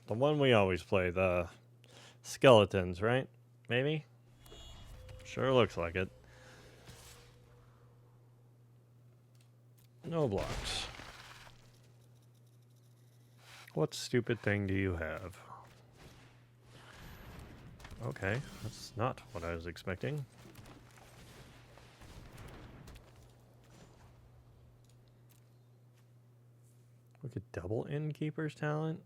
The one we always play, the skeletons, right? Maybe? Sure looks like it. No blocks. What stupid thing do you have? Okay, that's not what I was expecting. We could double Innkeeper's talent.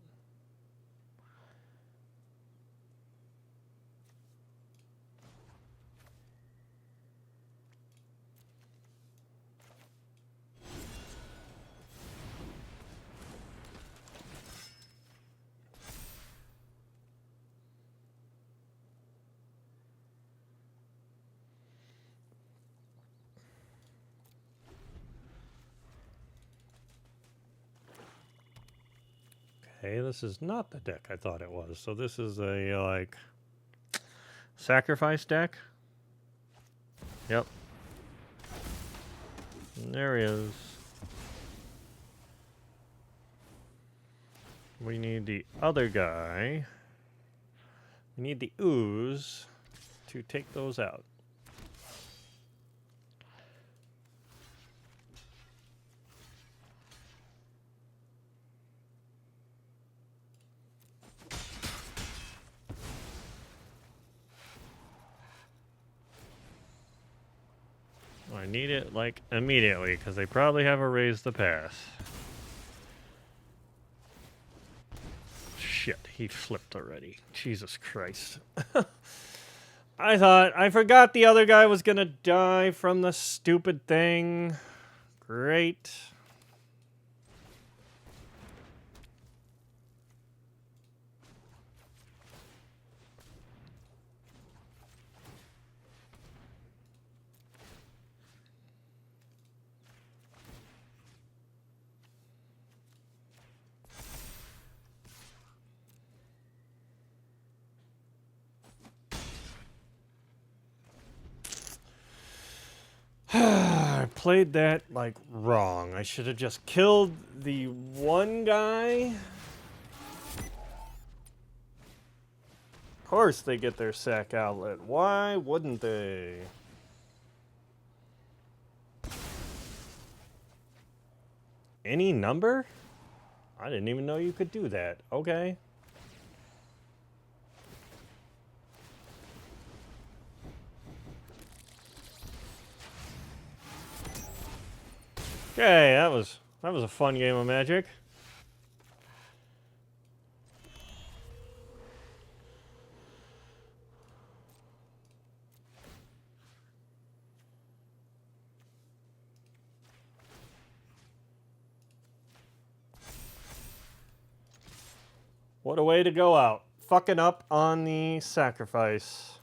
Okay, this is not the deck I thought it was. So this is a, like, sacrifice deck. Yep. And there he is. We need the other guy. We need the ooze to take those out. I need it, like, immediately, because they probably have a raise the pass. Shit, he flipped already. Jesus Christ. I forgot the other guy was gonna die from the stupid thing. Great. I played that, like, wrong. I should have just killed the one guy. course they get their sack outlet. Why wouldn't they? Any number? I didn't even know you could do that. Okay. Okay, that was a fun game of Magic. What a way to go out. Fucking up on the sacrifice.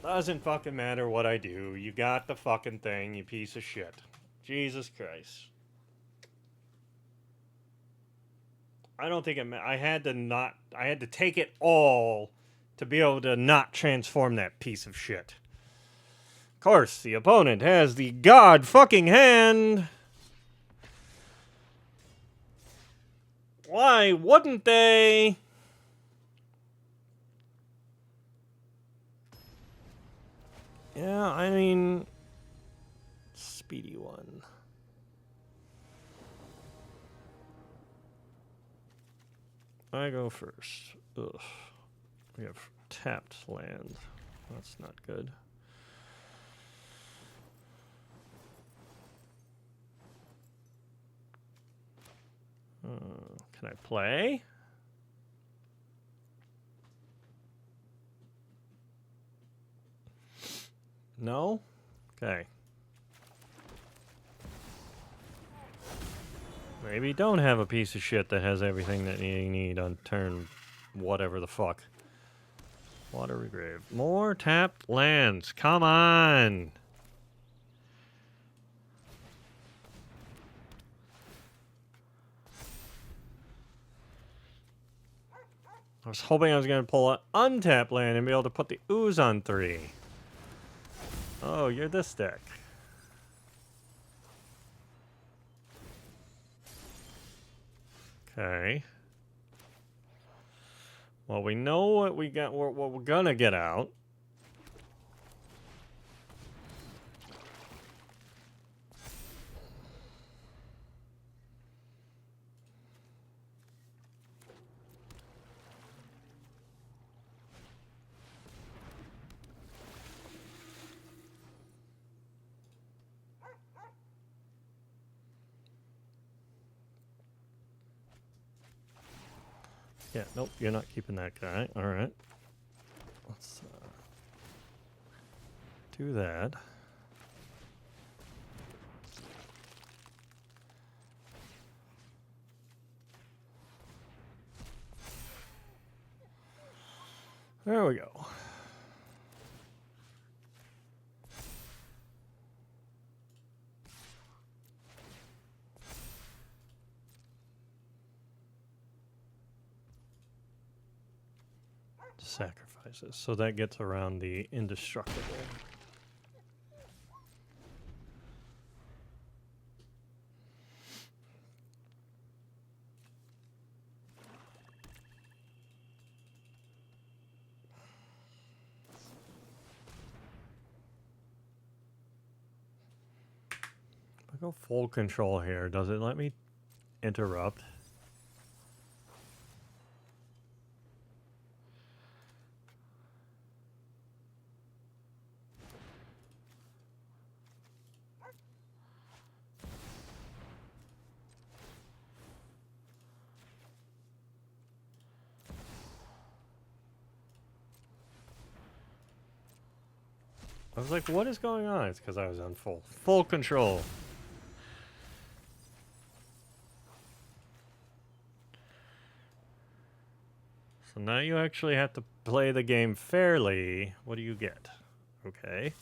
Doesn't fucking matter what I do. You got the fucking thing, you piece of shit. Jesus Christ. I don't think I had to take it all to be able to not transform that piece of shit. Of course, the opponent has the god fucking hand. Why wouldn't they? Yeah, I mean, SeedyOne. I go first. Ugh. We have tapped land. That's not good. Can I play? No? Okay. Maybe don't have a piece of shit that has everything that you need on turn whatever the fuck. Water Regrave. More tapped lands. Come on! I was hoping I was going to pull an untapped land and be able to put the ooze on 3. Oh, you're this deck. Okay. Well, we know what we got. What we're gonna get out. Yeah, nope, you're not keeping that guy. All right. Let's do that. There we go. Sacrifices. So that gets around the indestructible. If I go full control here, does it let me interrupt? I was like, what is going on? It's because I was on full control. So now you actually have to play the game fairly. What do you get? Okay.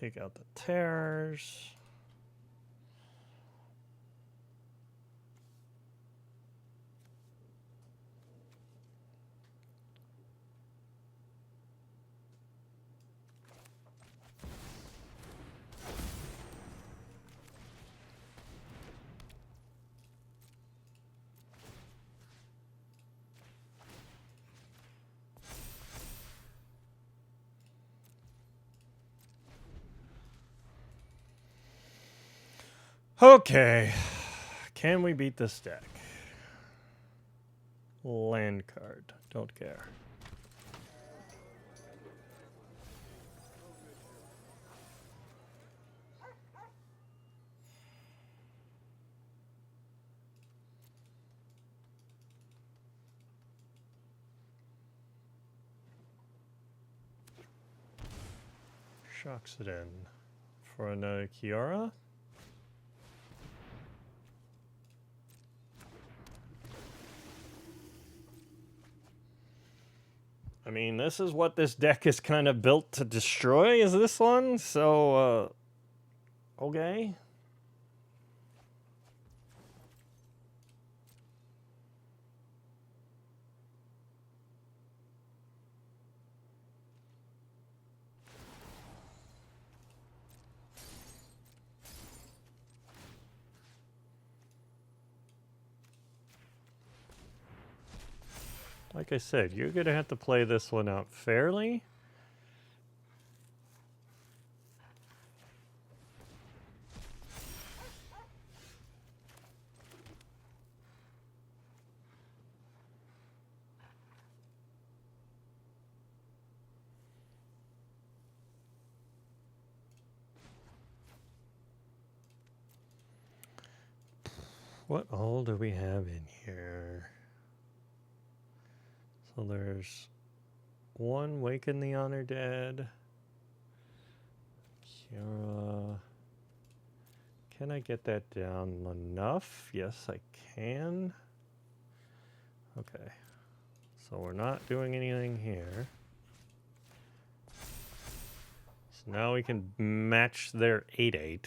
take out the terrors. Okay, can we beat this deck? Land card, don't care. Shocks it in for another Kiara. I mean, this is what this deck is kind of built to destroy, is this one? So, okay. Like I said, you're going to have to play this one out fairly. What all do we have in here? So there's one Waken the Honor Dead. Kiara. Can I get that down enough? Yes, I can. Okay. So we're not doing anything here. So now we can match their 8/8.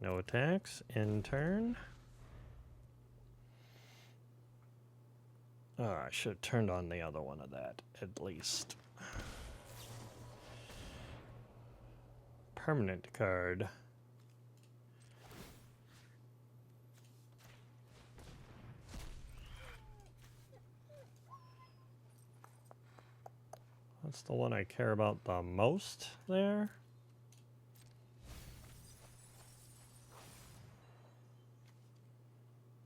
No attacks. End turn. Oh, I should have turned on the other one of that, at least. Permanent card. That's the one I care about the most there.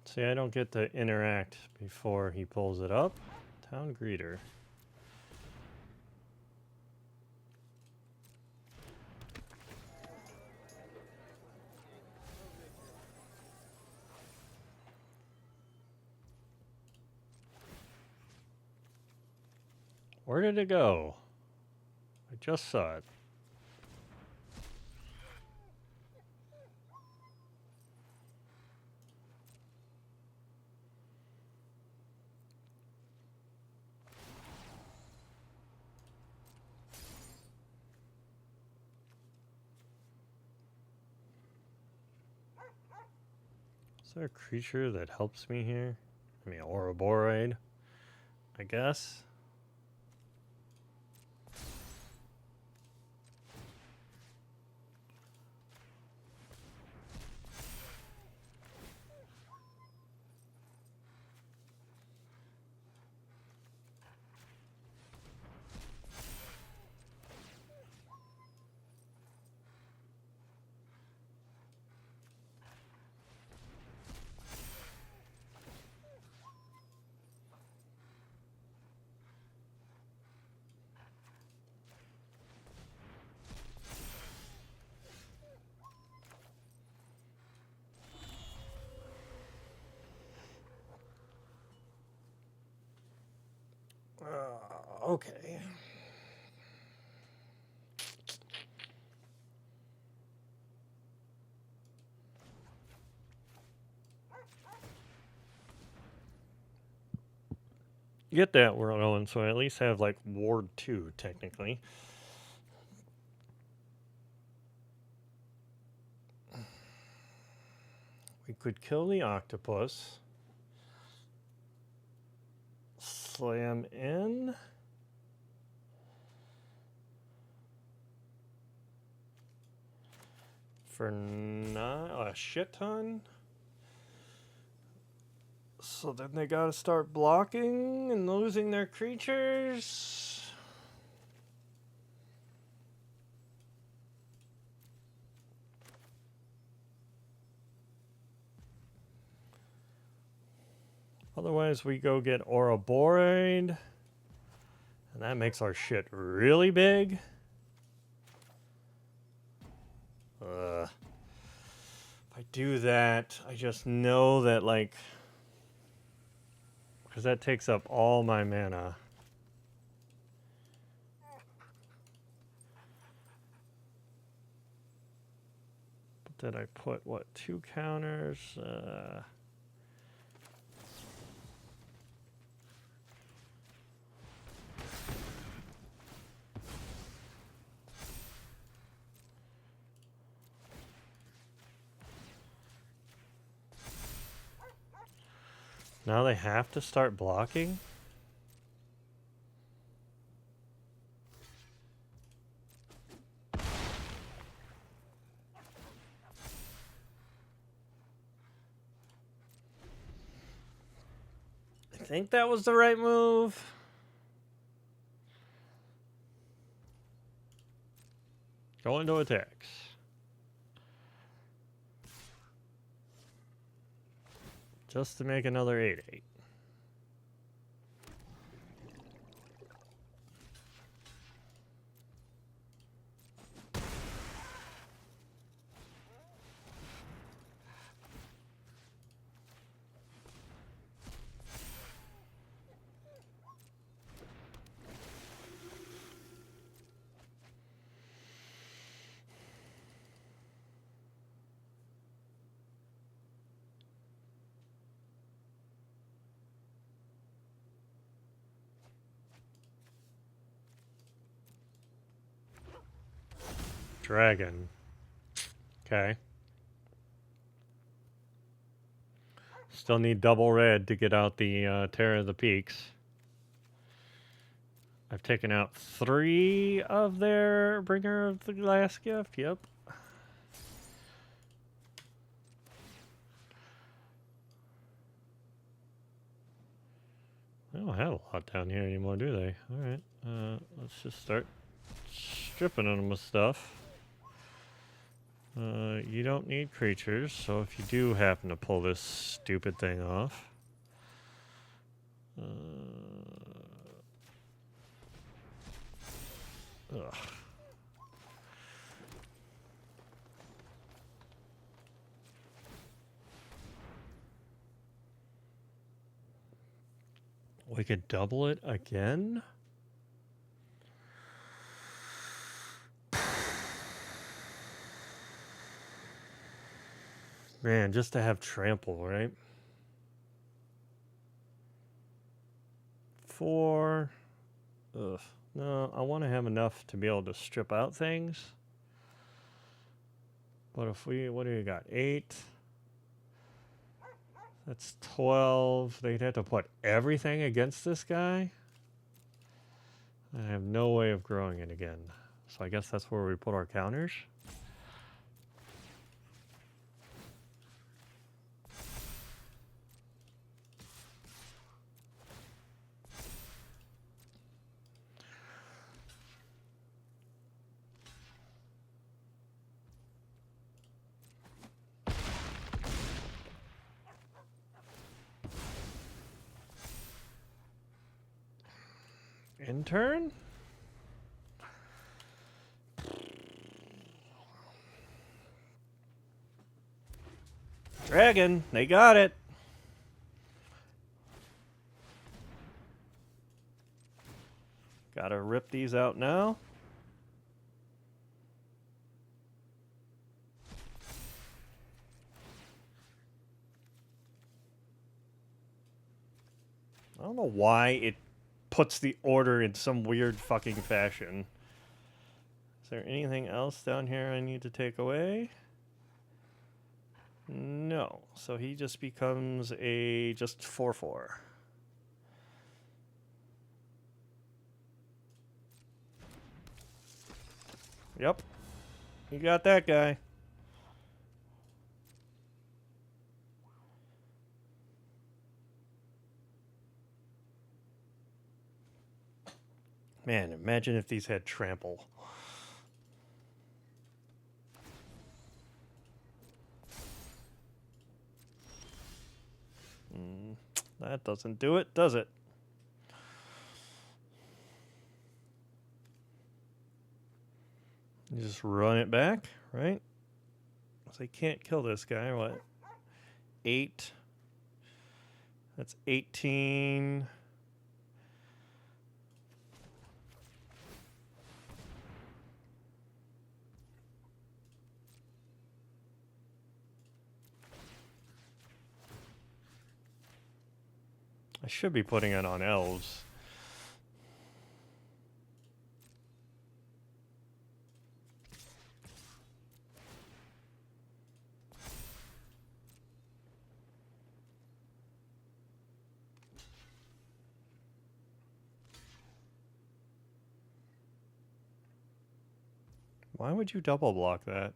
See, I don't get to interact before he pulls it up. Town Greeter. Where did it go? I just saw it. Is there a creature that helps me here? I mean, Ouroboros, I guess. Okay. Get that, we're going, so I at least have like Ward 2, technically. We could kill the octopus. Slam in. For not a shit ton. So then they gotta start blocking and losing their creatures. Otherwise, we go get Ouroborid. And that makes our shit really big. If I do that, I just know that, like... Because that takes up all my mana. But then I put, what, 2 counters? Now they have to start blocking? I think that was the right move. Go into attacks. Just to make another 8/8. Dragon. Okay. Still need double red to get out the Terror of the Peaks. I've taken out 3 of their Bringer of the Glass Gift. Yep. They don't have a lot down here anymore, do they? Alright. Let's just start stripping them of stuff. You don't need creatures, so if you do happen to pull this stupid thing off... ugh. We could double it again? Man, just to have trample, right? 4. Ugh. No, I want to have enough to be able to strip out things. But if we, what do you got? 8. That's 12. They'd have to put everything against this guy. I have no way of growing it again. So I guess that's where we put our counters. Intern? Dragon, they got it. Gotta rip these out now. I don't know why it puts the order in some weird fucking fashion. Is there anything else down here I need to take away? No. So he just becomes a just 4/4. Yep. You got that guy. Man, imagine if these had trample. That doesn't do it, does it? You just run it back, right? So you can't kill this guy. What? 8. That's 18. I should be putting it on elves. Why would you double block that?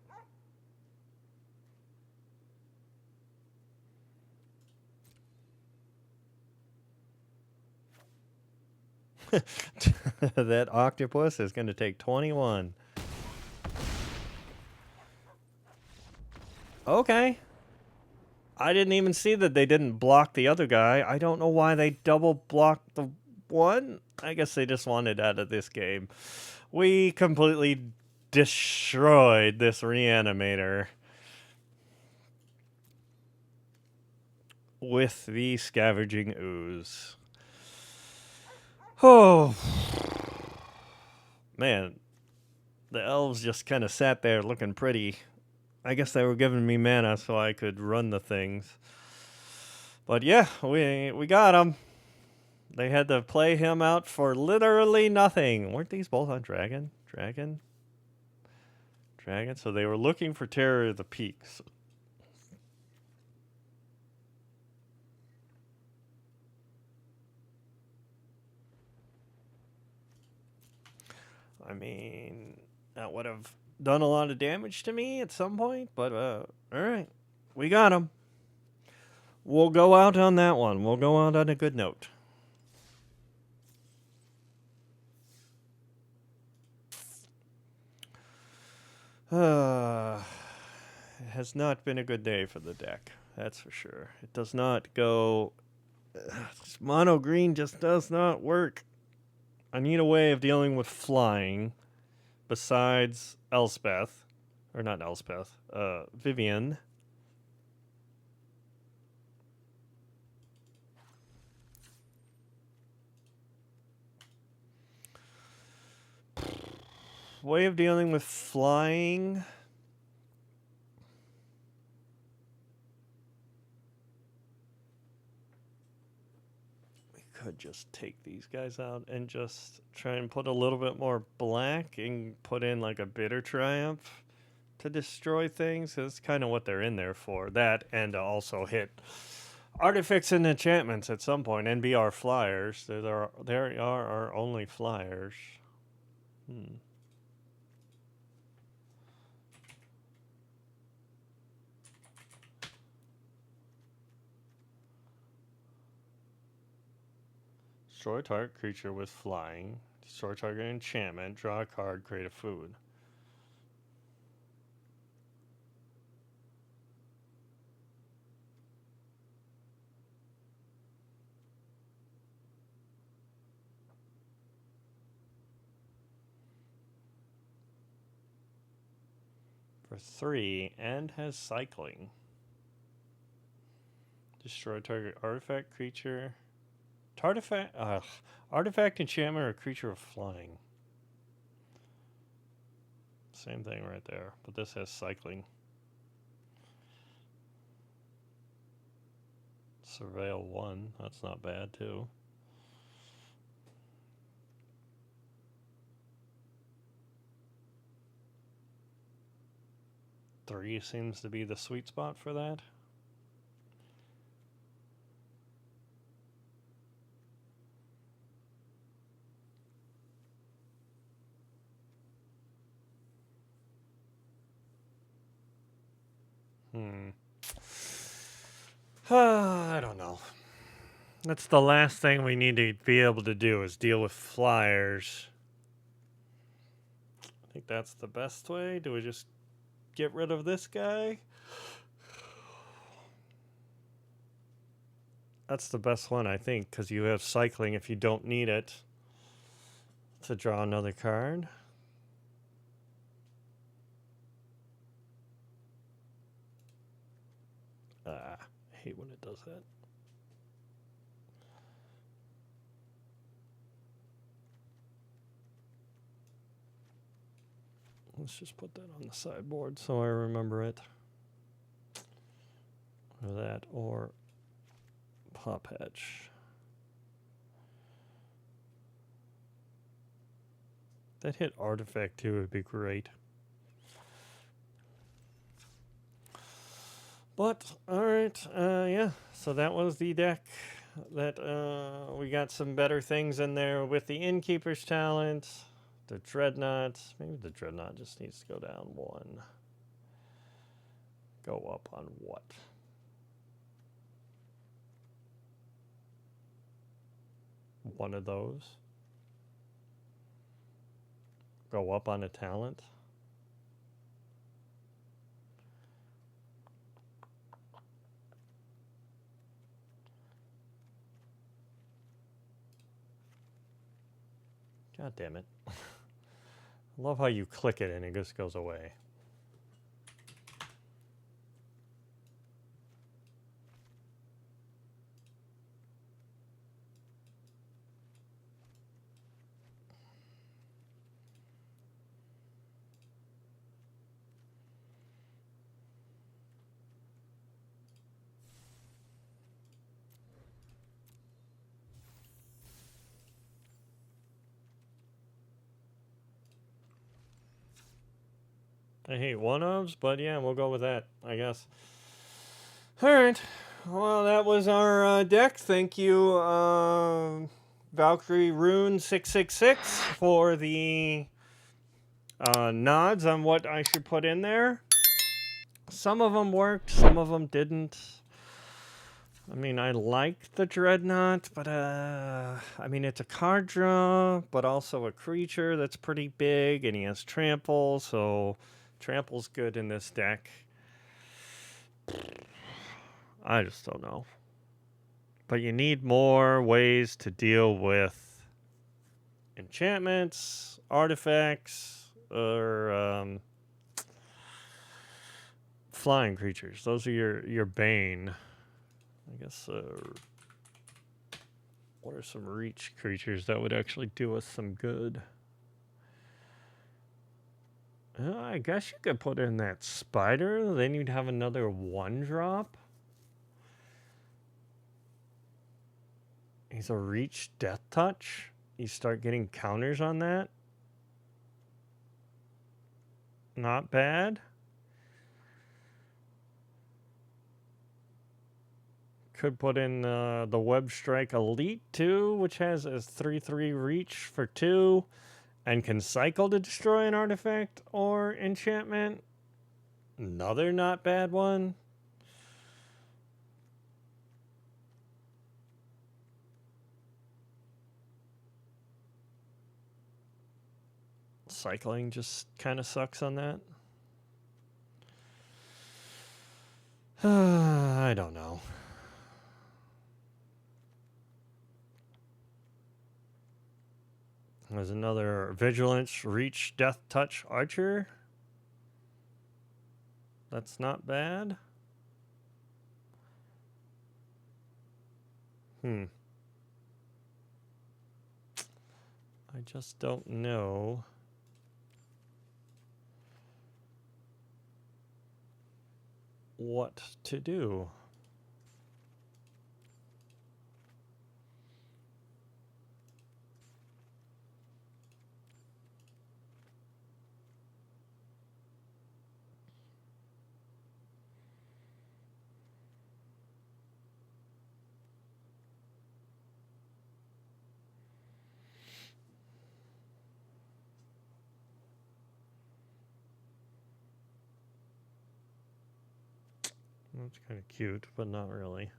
That octopus is going to take 21. Okay. I didn't even see that they didn't block the other guy. I don't know why they double blocked the one. I guess they just wanted out of this game. We completely destroyed this Reanimator with the Scavenging Ooze. Oh, man. The elves just kind of sat there looking pretty. I guess they were giving me mana so I could run the things. But yeah, we got him. They had to play him out for literally nothing. Weren't these both on Dragon? Dragon? So they were looking for Terror of the Peaks. I mean, that would have done a lot of damage to me at some point, but all right. We got him. We'll go out on that one. We'll go out on a good note. It has not been a good day for the deck. That's for sure. It does not go... Mono green just does not work. I need a way of dealing with flying besides Elspeth. Or not Elspeth. Vivian. Way of dealing with flying. We could just take these guys out and just try and put a little bit more black and put in like a Bitter Triumph to destroy things. That's kind of what they're in there for. That and to also hit artifacts and enchantments at some point and be our flyers. There are our only flyers. Destroy target creature with flying. Destroy target enchantment. Draw a card. Create a food. For 3 and has cycling. Destroy target artifact creature. Artifact, enchantment, or creature of flying. Same thing right there, but this has cycling. Surveil 1, that's not bad too. 3 seems to be the sweet spot for that. I don't know. That's the last thing we need to be able to do is deal with flyers. I think that's the best way. Do we just get rid of this guy? That's the best one, I think, because you have cycling if you don't need it to draw another card. I hate when it does that. Let's just put that on the sideboard so I remember it. Or that, or Pop Hatch. That hit Artifact too would be great. But, alright, yeah, so that was the deck. That, we got some better things in there with the Innkeeper's Talent, the Dreadnought. Maybe the Dreadnought just needs to go down 1. Go up on what? One of those. Go up on a talent. God damn it. I love how you click it and it just goes away. I hate one-ofs, but yeah, we'll go with that, I guess. Alright, well, that was our deck. Thank you, Valkyrie Rune 666 for the nods on what I should put in there. Some of them worked, some of them didn't. I mean, I like the Dreadnought, but, I mean, it's a card draw, but also a creature that's pretty big, and he has trample, so trample's good in this deck. I just don't know. But you need more ways to deal with enchantments, artifacts, or flying creatures. Those are your bane. I guess, what are some reach creatures that would actually do us some good? I guess you could put in that spider. Then you'd have another 1-drop. He's a reach death touch. You start getting counters on that. Not bad. Could put in the Web Strike Elite too, which has a 3/3 reach for 2 and can cycle to destroy an artifact or enchantment. Another not bad one. Cycling just kind of sucks on that. I don't know. There's another Vigilance, Reach, Death Touch, Archer. That's not bad. I just don't know. What to do. That's kind of cute, but not really.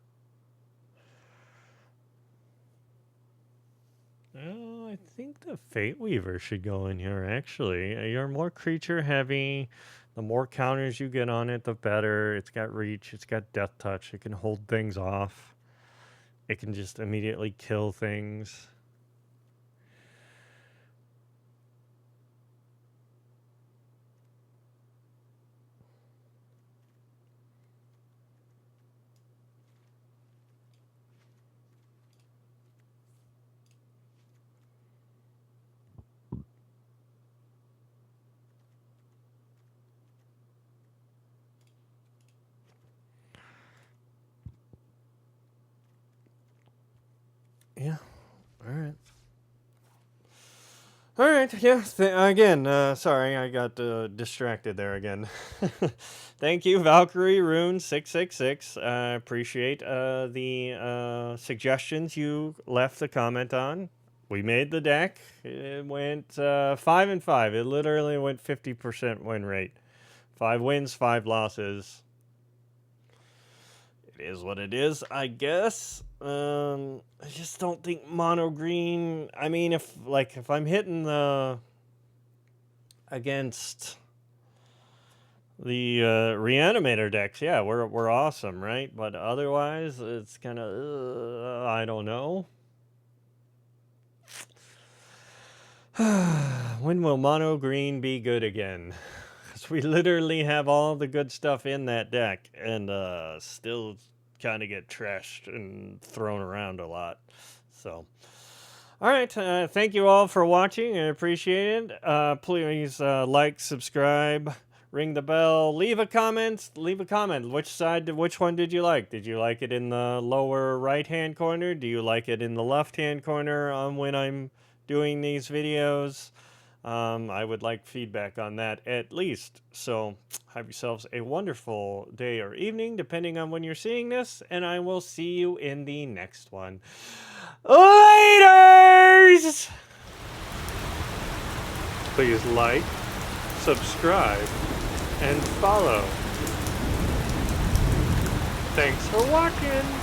Oh, I think the Fate Weaver should go in here, actually. You're more creature heavy. The more counters you get on it, the better. It's got reach. It's got death touch. It can hold things off. It can just immediately kill things. Yeah. All right. All right. Yeah. Again, sorry, I got distracted there again. Thank you, Valkyrie Rune 666. I appreciate the suggestions you left a comment on. We made the deck. It went 5 and 5. It literally went 50% win rate. 5 wins, 5 losses. It is what it is, I guess. I just don't think mono green. I mean, if I'm hitting the against the Reanimator decks, yeah, we're awesome, right? But otherwise, it's kind of I don't know. When will mono green be good again? Because we literally have all the good stuff in that deck, and still kind of get trashed and thrown around a lot. So, all right, thank you all for watching. I appreciate it. Please like, subscribe, ring the bell, leave a comment. Which one did you like? Did you like it in the lower right-hand corner? Do you like it in the left-hand corner when I'm doing these videos? I would like feedback on that at least. So have yourselves a wonderful day or evening, depending on when you're seeing this, and I will see you in the next one. Laters! Please like, subscribe, and follow. Thanks for watching!